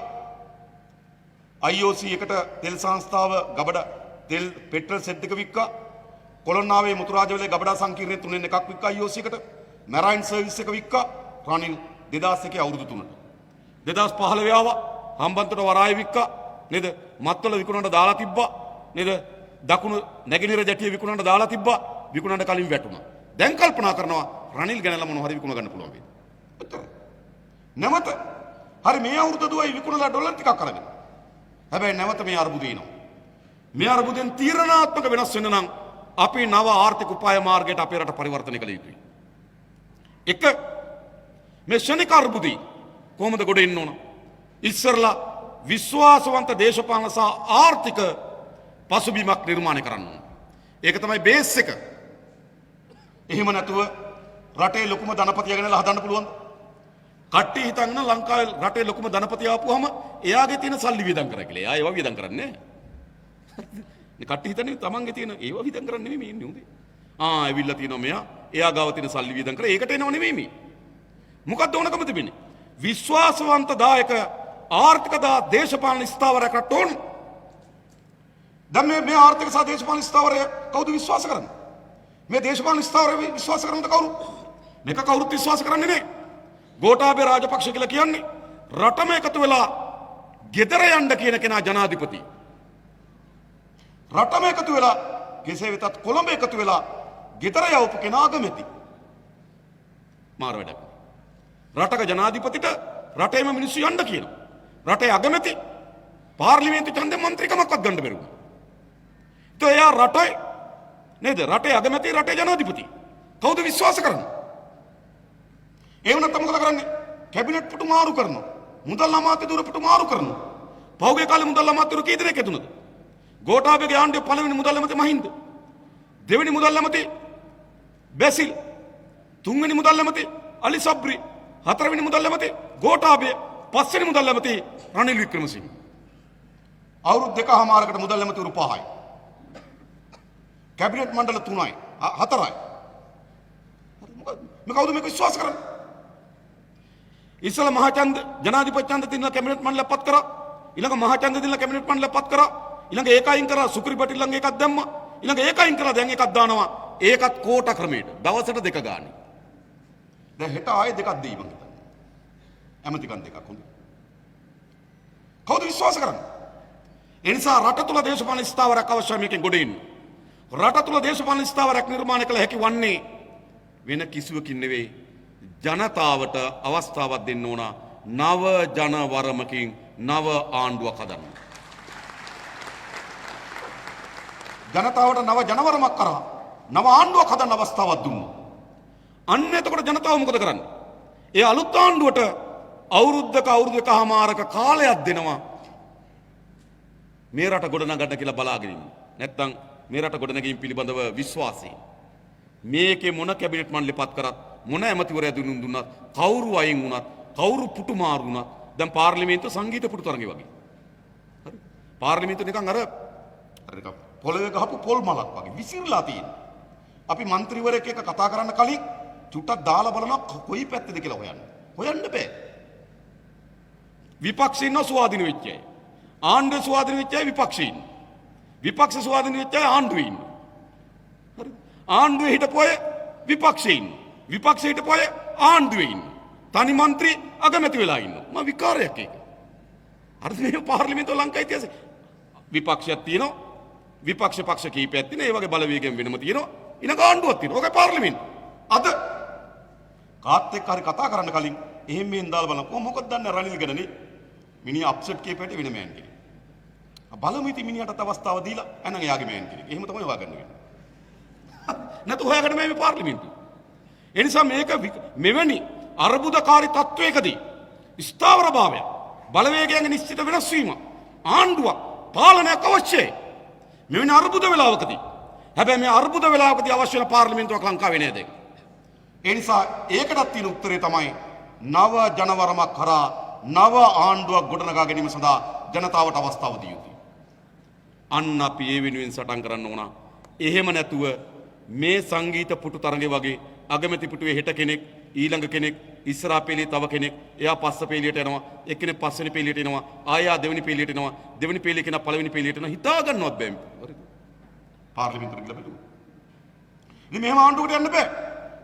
IOC එකට තෙල් සංස්ථාව ගබඩ තෙල් පෙට්‍රල් සෙට් එක වික්කා. කොළොන්නාවේ මුතුරාජවලේ ගබඩා සංකීර්ණයේ තුනෙන් එකක් වික්කා IOC එකට. මැරයින් සර්විස් එක වික්කා රනිල් 2001 අවුරුදු 3ට. 2015 ආවා හම්බන්තොට වරාය වික්කා නේද? මත්වල විකුණන්න දාලා තිබ්බා නේද? දකුණු නැගෙනහිර ජැටිය විකුණන්න දාලා තිබ්බා. විකුණන්න කලින් වැටුණා. දැන් කල්පනා කරනවා රනිල් ගැනලා මොන හරි විකුණ ගන්න පුළුවන් වේද? ඔච්චරයි. නැවත හරි මේ අවුරුද්දේ විකුණලා ඩොලර් ටිකක් අරගෙන. හැබැයි නැවත මේ අර්බුදේ එනවා. මේ අර්බුදෙන් තීරණාත්මක වෙනස් වෙන්න නම් අපි නව ආර්ථික උපාය මාර්ගයට අපේ රට පරිවර්තනය කළ යුතුයි. එක මේ ශනික අර්බුදේ කොහොමද ගොඩ එන්න ඕන? ඉස්සරලා විශ්වාසවන්ත දේශපාලන සහ ආර්ථික පසුබිමක් නිර්මාණය කරන්න ඕන. ඒක තමයි බේස් එක. එහෙම නැතුව රටේ ලොකුම ධනපතිය ගැනලා හදන්න පුළුවන්ද? කට්ටිය හිතන්න ලංකාවේ රටේ ලොකුම ධනපතිය ආපුවම එයාගේ තියෙන සල්ලි වියදම් කරා කියලා. එයා ඒවා වියදම් කරන්නේ නැහැ. මේ කට්ටිය හිතන්නේ තමන්ගේ තියෙන ඒවා වියදම් කරන්නේ නෙමෙයි මේ ඉන්නේ උදේ. ඇවිල්ලා තියෙනවා මෙයා. එයා ගාව තියෙන සල්ලි වියදම් කරා. ඒකට එනව නෙමෙයි මේ. මොකක්ද ඕනකම තිබෙන්නේ? විශ්වාසවන්ත දායක ආර්ථික දේශපාලන ස්ථාවරයක් රට ඕන. දැන් මේ ආර්ථික සහ දේශපාලන ස්ථාවරය කවුද විශ්වාස කරන්නේ? මේ දේශපාලන ස්ථාවරය විශ්වාස කරනද කවුරු? මේක කවුරුත් විශ්වාස කරන්නේ නැහැ. ගෝඨාභය රාජපක්ෂ කියලා කියන්නේ රටම එකතු වෙලා ගෙදර යන්න කියන කෙනා ජනාධිපති. රටම එකතු වෙලා කෙසේ වෙතත් කොළඹ එකතු වෙලා ගෙදර යවපු කෙනා අගමැති. මාර වැඩක්. රටක ජනාධිපතිට රටේම මිනිස්සු යන්න කියනවා. රටේ අගමැති පාර්ලිමේන්තු ඡන්දෙ මන්ත්‍රීකමක්වත් ගන්න බැරුව. તો එයා රටේ නේද? රටේ අගමැති රටේ ජනාධිපති. කවුද විශ්වාස කරන්නේ? එහෙම නැත්නම් මොකද කරන්නේ? කැබිනට් පුටු මාරු කරනවා. මුදල් අමාත්‍යවරු පුටු මාරු කරනවා. පහුගිය කාලේ මුදල් අමාත්‍යවරු කී දෙනෙක් ඇතුණද? ගෝඨාභයගේ ආණ්ඩුවේ පළවෙනි මුදල් ඇමති මහින්ද. දෙවෙනි මුදල් ඇමති බැසිල්. තුන්වෙනි මුදල් ඇමති අලි සබ්රි. හතරවෙනි මුදල් ඇමති ගෝඨාභය. පස්වෙනි මුදල් ඇමති රනිල් වික්‍රමසිංහ. අවුරුදු දෙකමාරකට මුදල් ඇමතිවරු 5යි. කැබිනට් මණ්ඩල 3යි 4යි. මේ කවුද මේක විශ්වාස කරන්නේ? ඉස්සල මහචන්ද ජනාධිපති ඡන්ද දිනලා කැබිනට් මණ්ඩලය පත් කරා. ඊළඟ මහචන්ද දිනලා කැබිනට් මණ්ඩලය පත් කරා. ඊළඟ ඒකයින් කරා සුක්‍රිපටි ළඟ එකක් දැම්මා. ඊළඟ ඒකයින් කරලා දැන් එකක් දානවා. ඒකත් කෝට ක්‍රමයට දවසට දෙක ගානේ. දැන් හෙට ආයේ දෙකක් දෙයි මං හිතන්නේ. ඇමතිකම් දෙකක් හොඳ. කවුද විශ්වාස කරන්නේ? ඒ නිසා රට තුල දේශපාලන ස්ථාවරයක් අවශ්‍යයි මේකෙන් ගොඩ එන්න. රට තුල දේශපාලන ස්ථාවරයක් නිර්මාණය කළ හැකි වන්නේ වෙන කිසිවකින් නෙවෙයි ජනතාවට අවස්ථාවක් දෙන්න ඕන නව ජනවරමකින් නව ආණ්ඩුවක් හදන්න. ජනතාවට නව ජනවරමක් කරා නව ආණ්ඩුවක් හදන්න අවස්ථාවක් දුන්නා. අන්න එතකොට ජනතාව මොකද කරන්නේ? ඒ අලුත් ආණ්ඩුවට අවුරුද්දක එකමාරක කාලයක් දෙනවා. මේ රට ගොඩනගන්න කියලා බලාගෙන ඉන්න. නැත්තම් මේ රට ගොඩනැගීම පිළිබඳව විශ්වාසී. මේකේ මොන කැබිනට් මණ්ඩලෙ පත් කරත් මොන ඇමතිවරයා දුන්නා කවුරු අයින් වුණත් කවුරු පුටු මාරු වුණත් දැන් පාර්ලිමේන්තුව සංගීත පුටු තරඟේ වගේ. හරි. පාර්ලිමේන්තුව නිකන් අර නිකන් පොළවේ ගහපු පොල් මලක් වගේ විසිරලා තියෙනවා. අපි മന്ത്രിවරයෙක් එක්ක කතා කරන්න කලින් චුට්ටක් දාලා බලනවා කොයි පැත්තේද කියලා හොයන්න. හොයන්න බෑ. විපක්ෂින් ස්වාධීන වෙච්ච අය. ආණ්ඩුවේ ස්වාධීන වෙච්ච අය විපක්ෂින්. විපක්ෂ ස්වාධීන වෙච්ච අය ආණ්ඩුවේ ඉන්න. හරි. ආණ්ඩුවේ හිටපු අය විපක්ෂයේ ඉන්න. විපක්ෂයේ හිටපු අය ආණ්ඩුවේ ඉන්න. තනි മന്ത്രി අගමැති වෙලා ඉන්න. මම විකාරයක් ඒක. අර මේ පාර්ලිමේන්තුව ලංකා ඉතිහාසයේ විපක්ෂයක් තියෙනවා. විපක්ෂ පක්ෂ කීපයක් තියෙනවා. ඒ වගේ බලවේගයෙන් වෙනම තියෙනවා. ඊළඟ ආණ්ඩුවක් තියෙනවා. ඔකයි පාර්ලිමේන්තුව. අද කාත් එක්ක හරි කතා කරන්න කලින් එහෙම මෙන් දාලා බලන්න මොකක්ද දන්නේ රනිල් ගැනනේ. මිනිහා අප්සෙට් කීපයට වෙන මෑන් කෙනෙක්. බලමු ඉතින් මිනිහට අවස්ථාව දීලා එහෙනම් එයාගේ මෑන් කෙනෙක්. එහෙම තමයි හොයාගන්න වෙන්නේ. නැතු හොයාගන්න මේ පාර්ලිමේන්තුව. ඒ නිසා මේක මෙවැනි අර්බුදකාරී තත්වයකදී ස්ථාවරභාවය බලවේගයන්ගේ නිශ්චිත වෙනස් වීම ආණ්ඩුවක් පාලනයක් අවශ්‍යයි. මෙවැනි අර්බුද වෙලාවකදී හැබැයි මේ අර්බුද වෙලාවකදී අවශ්‍ය වෙන පාර්ලිමේන්තුවක් ලංකාවේ නේද? ඒ නිසා ඒකටත් තියෙන උත්තරේ තමයි නව ජනවරමක් කරා නව ආණ්ඩුවක් ගොඩනගා ගැනීම සඳහා ජනතාවට අවස්ථාව දිය යුතුයි. අන්න අපි ඒ වෙනුවෙන් සටන් කරන්න ඕන. එහෙම නැතුව මේ සංගීත පුටු තරඟේ වගේ අගමැති පුටුවේ හෙට කෙනෙක් ඊළඟ කෙනෙක් ඉස්සරහා පෙළියේ තව කෙනෙක් එයා පස්ස පෙළියට එනවා එක්කෙනෙක් පස්වෙනි පෙළියට එනවා ආයා දෙවෙනි පෙළියට එනවා දෙවෙනි පෙළිය කෙනා පළවෙනි පෙළියට එනවා හිතා ගන්නවත් බෑ. හරිද? පාර්ලිමේන්තුවට ගිහලා බලමු. ඉතින් මෙහෙම ආණ්ඩුවකට යන්න බෑ.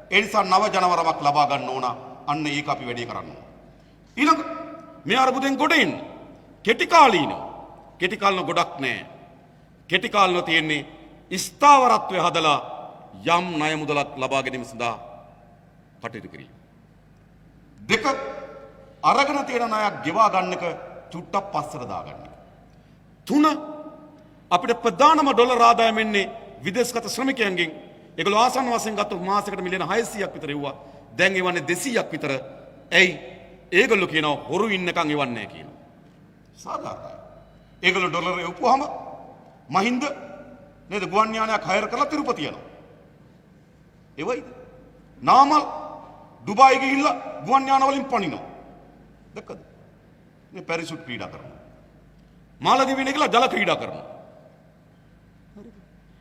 ඒ නිසා නව ජනවරමක් ලබා ගන්න ඕන. අන්න ඒක අපි වැඩේ කරන්න ඕන. ඊළඟ මේ අර්බුදෙන් ගොඩ එන්න කෙටි කාලීනව කෙටි කාලන ගොඩක් නෑ. කෙටි කාලන තියෙන්නේ ස්ථාවරත්වය හදලා යම් ණය මුදලක් ලබා ගැනීම සඳහා කටයුතු කිරීම. දෙක අරගෙන තියෙන ණයක් ගෙවා ගන්නක චුට්ටක් පස්සට දාගන්න. තුන අපිට ප්‍රධානම ඩොලර් ආදායම එන්නේ විදේශගත ශ්‍රමිකයන්ගෙන්. ඒගොල්ලෝ ආසන්න වශයෙන් ගත්ත මාසයකට මිලියන 600ක් විතර එවුවා. දැන් එවන්නේ 200ක් විතර. ඇයි? ඒගොල්ලෝ කියනවා හොරු ඉන්නකම් එවන්නේ නැහැ කියනවා. සාධාරණයි. ඒගොල්ලෝ ඩොලර් එවපුවාම මහින්ද නේද ගුවන් යානයක් හයර් කරලා තිරුපති යනවා. ඒ වයිද? නාමල් දුබායි ගිහිල්ලා ගුවන් යාන වලින් පනිනවා. දැක්කද? මේ පැරිසුට් ක්‍රීඩා කරනවා. මාලදිවයින් ගිහිල්ලා ජල ක්‍රීඩා කරනවා. හරිද?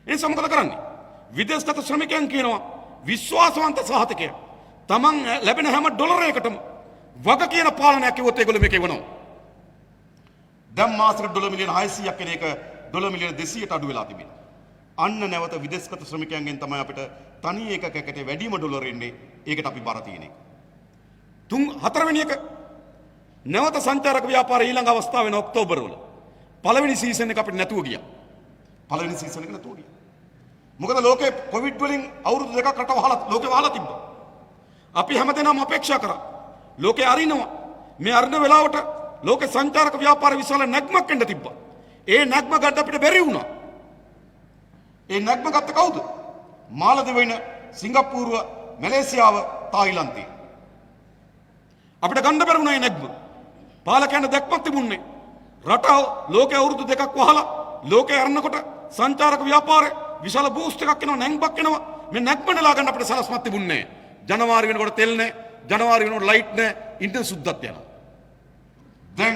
ඒ සමගත කරන්නේ විදේශගත ශ්‍රමිකයන් කියනවා විශ්වාසවන්ත සහතිකය. තමන් ලැබෙන හැම ඩොලරයකටම වග කියන පාලනයක් කිව්වොත් ඒගොල්ලෝ මේක එවනවා. දැන් මාසෙකට ඩොලර් මිලියන 600ක් කියන එක ඩොලර් මිලියන 200ට අඩු වෙලා තිබෙනවා. අන්න නැවත විදේශගත ශ්‍රමිකයන්ගෙන් තමයි අපිට තනි එකකකට වැඩිම ඩොලර් එන්නේ. ඒකට අපි බර තියෙන එක. හතරවෙනි එක නැවත සංචාරක ව්‍යාපාරය ඊළඟ අවස්ථාව වෙන ඔක්තෝබර් වල. පළවෙනි සීසන් එක අපිට නැතුව ගියා. පළවෙනි සීසන් එක නැතුව ගියා. මොකද ලෝකේ කොවිඩ් වලින් අවුරුදු දෙකක් රට වහලා ලෝකේ වහලා තිබ්බා. අපි හැමදේම අපේක්ෂා කරා. ලෝකේ අරිනවා. මේ අරින වෙලාවට ලෝකේ සංචාරක ව්‍යාපාර විශාල නැග්මක් එන්න තිබ්බා. ඒ නැග්ම ගන්න අපිට බැරි වුණා. ඒ නැග්ම ගත්ත කවුද? මාලදිවයින, සිංගප්පූරුව, මැලේසියාව, තායිලන්තය. අපිට ගන්න බැරි වුණා මේ නැග්ම. පාලකයන්ට දැක්මක් තිබුණේ. රට ලෝකේ අවුරුදු දෙකක් වහලා ලෝකේ අරනකොට සංචාරක ව්‍යාපාරේ විශාල බූස්ට් එකක් එනවා නැංබක් එනවා. මේ නැග්ම නෙලා ගන්න අපිට සලස්මක් තිබුණේ නැහැ. ජනවාරි වෙනකොට තෙල් නැහැ. ජනවාරි වෙනකොට ලයිට් නැහැ. ඉන්ටර් සුද්දත් යනවා. දැන්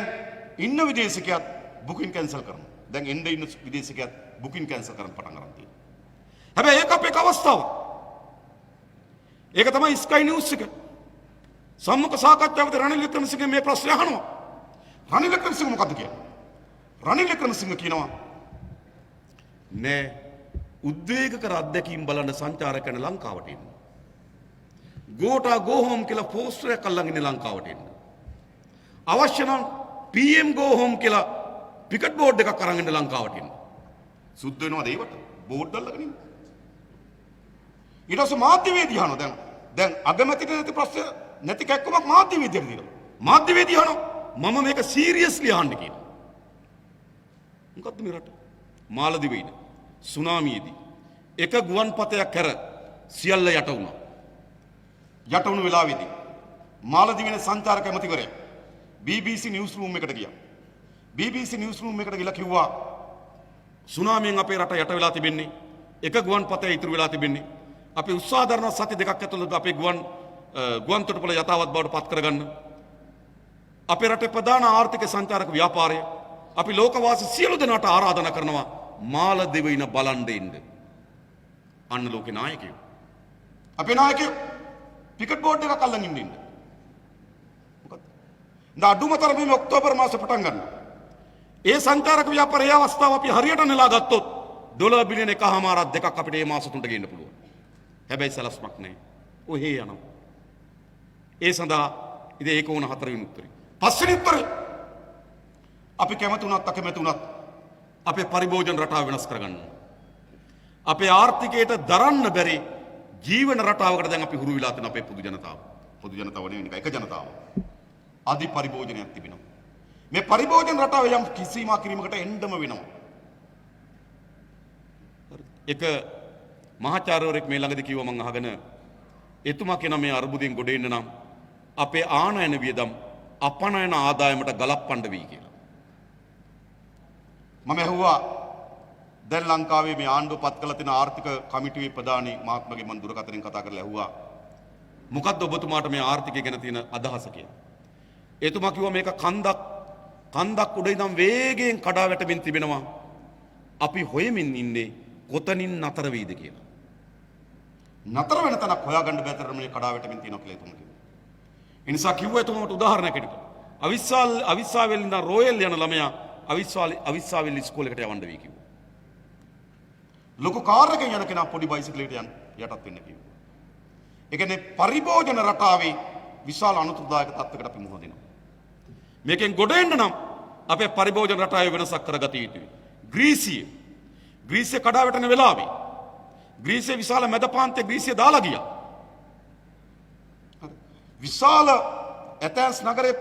ඉන්න විදේශිකයත් බුකින් කැන්සල් කරනවා. දැන් එන්න ඉන්න විදේශිකයත් බුකින් කැන්සල් කරන්න පටන් ගන්න තියෙනවා. හැබැයි ඒක අපේ අවස්ථාව. ඒක තමයි ස්කයි නිවුස් එක. සම්මුඛ සාකච්ඡාවේදී රනිල් වික්‍රමසිංහ මේ ප්‍රශ්නේ අහනවා. රනිල් වික්‍රමසිංහ මොකද්ද කියන්නේ? රනිල් වික්‍රමසිංහ කියනවා නෑ උද්වේගකර අත්දැකීම් බලන්න සංචාරකයන් ලංකාවට එන්න. ගෝටා ගෝ හෝම් කියලා පෝස්ටර් එකක් අල්ලන් ඉන්නේ ලංකාවට එන්න. අවශ්‍ය නම් PM go home කියලා පිකට් බෝඩ් එකක් අරන් ඉන්න ලංකාවට එන්න. සුද්ධ වෙනවද ඒවට? බෝඩ් අල්ලගෙන ඉන්න. ඊට පස්සේ මාධ්‍යවේදී අහනවා දැන් අගමැතිට නැති ප්‍රශ්න නැති කැක්කමක් මාධ්‍යවේදියට දෙනවා. මාධ්‍යවේදී අහනවා මම මේක සීරියස්ලි අහන්න කියනවා. මොකද්ද මේ රට? මාලදිවයින සුනාමියේදී එක ගුවන්පතයක් කර සියල්ල යට වුණා. යට වුණු වෙලාවේදී මාලදිවයින සංචාරක ඇමතිවරයා BBC නිවුස් රූම් එකට ගියා. BBC නිවුස් රූම් එකට ගිහලා කිව්වා සුනාමියෙන් අපේ රට යට වෙලා තිබෙන්නේ. එක ගුවන්පතේ ඉතුරු වෙලා තිබෙන්නේ. අපි උත්සාහ කරනවා සති දෙකක් ඇතුළත අපේ ගුවන් තොටුපළ යථාවත් බවට පත් කරගන්න. අපේ රටේ ප්‍රධාන ආර්ථික සංචාරක ව්‍යාපාරය අපි ලෝකවාසී සියලු දෙනාට ආරාධනා කරනවා මාලදිවයින බලන් දෙන්න. අන්න ලෝකේ නායකයෝ. අපේ නායකයෝ ටිකට් බෝඩ් එකක් අල්ලන් ඉන්න. මොකද? අඩුම තරමේ මේ ඔක්තෝබර් මාසේ පටන් ගන්න. ඒ සංචාරක ව්‍යාපාරයේ අවස්ථාව අපි හරියට නෙලා ගත්තොත් ඩොලර් බිලියන 1.5 දෙකක් අපිට මේ මාස තුනට ගේන්න පුළුවන්. හැබැයි සලස්මක් නැහැ. ඔහේ යනවා. ඒ සඳහා ඉතින් ඒක වුණ හතරවෙනි උත්තරේ. පස්වෙනි උත්තරේ අපි කැමති උනත් අකමැති උනත් අපේ පරිභෝජන රටාව වෙනස් කරගන්න ඕන. අපේ ආර්ථිකයට දරන්න බැරි ජීවන රටාවකට දැන් අපි හුරු වෙලා තියෙන අපේ පොදු ජනතාව. පොදු ජනතාව නෙවෙයි එක ජනතාව. අධි පරිභෝජනයක් තිබෙනවා. මේ පරිභෝජන රටාව යම් කිසිමා කිරීමකට එන්නම වෙනවා. එක මහාචාර්යවරයෙක් මේ ළඟදී කිව්වා මම අහගෙන එතුමා කියන මේ අර්බුදයෙන් ගොඩ එන්න නම් අපේ ආනයන වියදම් අපනයන ආදායමට ගලප්පන්න වී කියලා. මම ඇහුවා දැන් ලංකාවේ මේ ආණ්ඩුව පත් කළ තියෙන ආර්ථික කමිටුවේ ප්‍රධානී මහත්මගේ මම දුරකථනයෙන් කතා කරලා ඇහුවා මොකද්ද ඔබතුමාට මේ ආර්ථිකය ගැන තියෙන අදහස කියලා. එතුමා කිව්වා මේක කන්දක් උඩ ඉඳන් වේගයෙන් කඩා වැටෙමින් තිබෙනවා. අපි හොයමින් ඉන්නේ කොතනින් නතර වෙයිද කියලා. නතර වෙන තැනක් හොයාගන්න බැහැ තරමේ කඩා වැටෙමින් තියෙනවා කියලා එතුමා කිව්වා. ඒ නිසා කිව්වා එතුමාට උදාහරණයක් හිටිපා. අවිස්සාවෙල් ඉඳන් රෝයල් යන ළමයා අවිස්සාවෙල් ඉස්කෝලේකට යවන්න වෙයි කිව්වා. ලොකු කාර් එකකින් යන කෙනා පොඩි බයිසිකලයකට යටත් වෙන්න කිව්වා. ඒ කියන්නේ පරිභෝජන රටාවේ විශාල අනුතුරුදායක තත්ත්වයකට අපි මුහුණ දෙනවා. මේකෙන් ගොඩ එන්න නම් අපේ පරිභෝජන රටාවේ වෙනසක් කරගත යුතුයි. ග්‍රීසිය කඩා වැටෙන වෙලාවේ ග්‍රීසිය විශාල මැදපාන්තයේ ග්‍රීසිය දාලා ගියා. විශාල ඇතැන්ස් නගරේ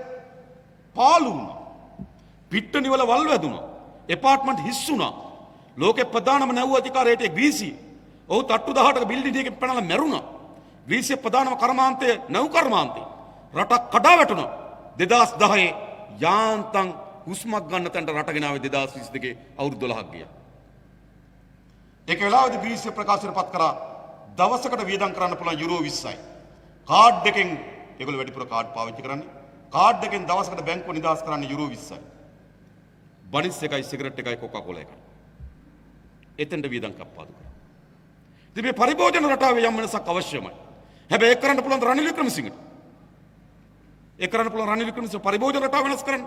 පාළු වුණා. පිට්ටනිවල වල් වැදුණා. එපාර්ට්මන්ට් හිස් වුණා. ලෝකේ ප්‍රධානම නැව් අධිකාරියට ග්‍රීසිය. ඔහු තට්ටු 18ක බිල්ඩින් එකකින් පැනලා මැරුණා. ග්‍රීසිය ප්‍රධානම කර්මාන්තය නැව් කර්මාන්තය. රටක් කඩා වැටුණා. 2010 යාන්තම් හුස්මක් ගන්න තැනට රට ගෙනාවේ 2022 අවුරුදු 12ක් ගියා. ඒක වෙලාවේදී ග්‍රීසිය ප්‍රකාශන පත් කරා දවසකට වියදම් කරන්න පුළුවන් යුරෝ 20යි. කාඩ් එකෙන් ඒගොල්ලෝ වැඩිපුර කාඩ් පාවිච්චි කරන්නේ. කාඩ් එකෙන් දවසකට බැංකුව නිදහස් කරන්නේ යුරෝ 20යි. බනිස් එකයි සිගරට් එකයි කොකාකෝලා එකයි. එතෙන්ට වියදම් කප්පාදු කරා. ඉතින් මේ පරිභෝජන රටාවේ යම් වෙනසක් අවශ්‍යමයි. හැබැයි ඒක කරන්න පුළුවන් රනිල් වික්‍රමසිංහට. ඒක කරන්න පුළුවන් රනිල් වික්‍රමසිංහ පරිභෝජන රටාව වෙනස් කරන්න.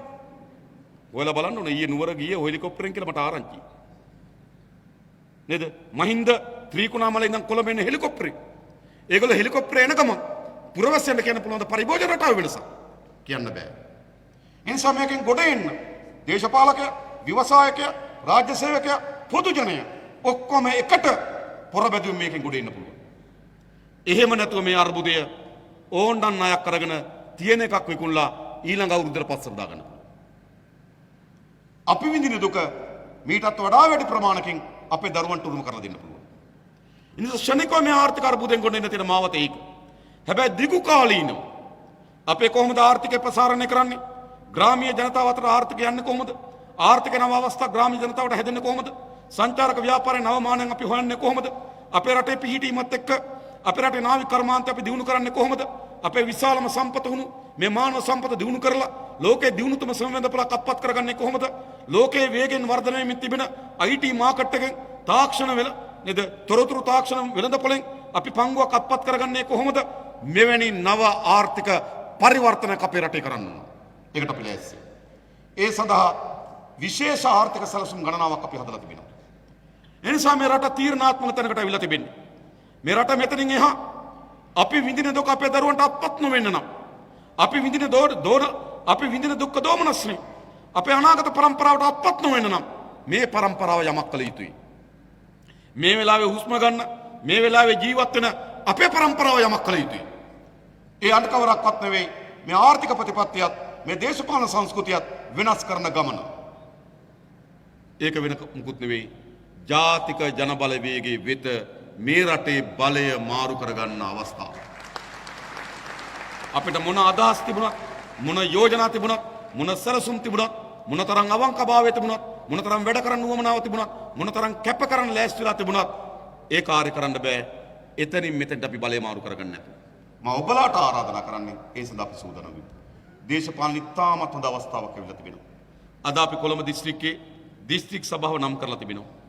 ඔයාලා බලන්න ඕනේ ඊයේ නුවර ගියේ හෙලිකොප්ටරෙන් කියලා මට ආරංචි. නේද? මහින්ද ත්‍රිකුණාමල ඉඳන් කොළඹ එන හෙලිකොප්ටරේ. ඒගොල්ලෝ හෙලිකොප්ටරේ එන ගමන් පුරවැසියන්ට කියන්න පුළුවන් පරිභෝජන රටාව වෙනසක්. කියන්න බෑ. ඒ නිසා මේකෙන් ගොඩ එන්න දේශපාලකයා, ව්‍යවසායකයා, රාජ්‍ය සේවකයා, පොදු ජනය ඔක්කොම එකට පොරබැදුම් මේකෙන් ගොඩ එන්න පුළුවන්. එහෙම නැතුව මේ අර්බුදය ඕන්ඩන් ණයක් කරගෙන තියෙන එකක් විකුණලා ඊළඟ අවුරුද්දට පස්සට දාගන්න. අපි විඳින දුක මීටත් වඩා වැඩි ප්‍රමාණකින් අපේ දරුවන්ට උරුම කරලා දෙන්න පුළුවන්. ඉතින් ශනිකව මේ ආර්ථික අර්බුදයෙන් ගොඩ එන්න තියෙන මාවත ඒක. හැබැයි දිගු කාලීනව අපේ කොහොමද ආර්ථිකය ප්‍රසාරණය කරන්නේ? ග්‍රාමීය ජනතාව අතර ආර්ථිකය යන්නේ කොහොමද? ආර්ථික නව අවස්ථා ග්‍රාමීය ජනතාවට හැදෙන්නේ කොහොමද? සංචාරක ව්‍යාපාරයේ නව මානයන් අපි හොයන්නේ කොහොමද? අපේ රටේ පිහිටීමත් එක්ක අපේ රටේ නාවික කර්මාන්තය අපි දියුණු කරන්නේ කොහොමද? අපේ විශාලම සම්පත වුණු මේ මානව සම්පත දියුණු කරලා ලෝකයේ දියුණුතම සංවේදපලක් අත්පත් කරගන්නේ කොහොමද? ලෝකයේ වේගෙන් වර්ධනය වෙමින් තිබෙන IT මාකට් එකෙන් තාක්ෂණ වෙල නේද? තොරතුරු තාක්ෂණ වෙළඳපොළෙන් අපි පංගුවක් අත්පත් කරගන්නේ කොහොමද? මෙවැනි නව ආර්ථික පරිවර්තනයක් අපේ රටේ කරන්න ඕන. ඒකට අපි ලෑස්ති. ඒ සඳහා විශේෂ ආර්ථික සැලසුම් ගණනාවක් අපි හදලා තිබෙනවා. ඒ නිසා මේ රට තීරණාත්මක තැනකට අවිලා තිබෙන්නේ. මේ රට මෙතනින් එහා අපි විඳින දුක අපේ දරුවන්ට අත්පත් නොවෙන්න නම් අපි විඳින දුක්ඛ දෝමනස්නේ අපේ අනාගත පරම්පරාවට අත්පත් නොවෙන්න නම් මේ පරම්පරාව යමක් කළ යුතුයි. මේ වෙලාවේ හුස්ම ගන්න, මේ වෙලාවේ ජීවත් වෙන අපේ පරම්පරාව යමක් කළ යුතුයි. ඒ අන්කවරක්වත් නෙවෙයි මේ ආර්ථික ප්‍රතිපත්තියත් මේ දේශපාලන සංස්කෘතියත් වෙනස් කරන ගමන. ඒක වෙන මුකුත් නෙවෙයි. ජාතික ජනබලවේගයේ වෙත මේ රටේ බලය මාරු කරගන්න අවස්ථාව. අපිට මොන අදහස් තිබුණත්, මොන යෝජනා තිබුණත්, මොන සැලසුම් තිබුණත්, මොන තරම් අවංකභාවය තිබුණත්, මොන තරම් වැඩ කරන්න උවමනාව තිබුණත්, මොන තරම් කැප කරන්න ලෑස්තිලා තිබුණත් ඒ කාර්ය කරන්න බෑ. එතනින් මෙතෙන්ට අපි බලය මාරු කරගන්න නැතුව. මම ඔබලාට ආරාධනා කරන්නේ ඒ සඳහා අපි සූදානම් වෙමු. දේශපාලන ඉතාමත් හොඳ අවස්ථාවක් ලැබිලා තිබෙනවා. අද අපි කොළඹ දිස්ත්‍රික්කයේ දිස්ත්‍රික් සභාව නම් කරලා තිබෙනවා.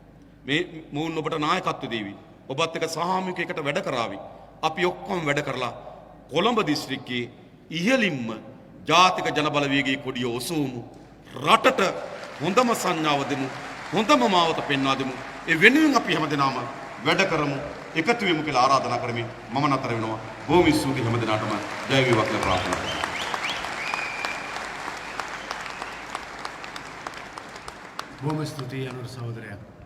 මේ මූන් ඔබට නායකත්ව දෙවි. ඔබත් එක්ක සාමූහිකයකට වැඩ කරાવી. අපි ඔක්කොම වැඩ කරලා කොළඹ දිස්ත්‍රික්කයේ ඉහළින්ම ජාතික ජනබලවේගයේ කොඩිය ඔසවමු. රටට හොඳම සංඥාව දෙමු. හොඳම මාවත පෙන්වා දෙමු. ඒ වෙනුවෙන් අපි හැමදෙනාම වැඩ කරමු. එකතු වෙමු කියලා ආරාධනා කරමින් මම නතර වෙනවා. බොහොම ස්තුතියි හැමදෙනාටම. ජය වේවා කියලා ප්‍රාර්ථනා කරනවා. බොහොම ස්තුතියි අනුර සහෝදරයා.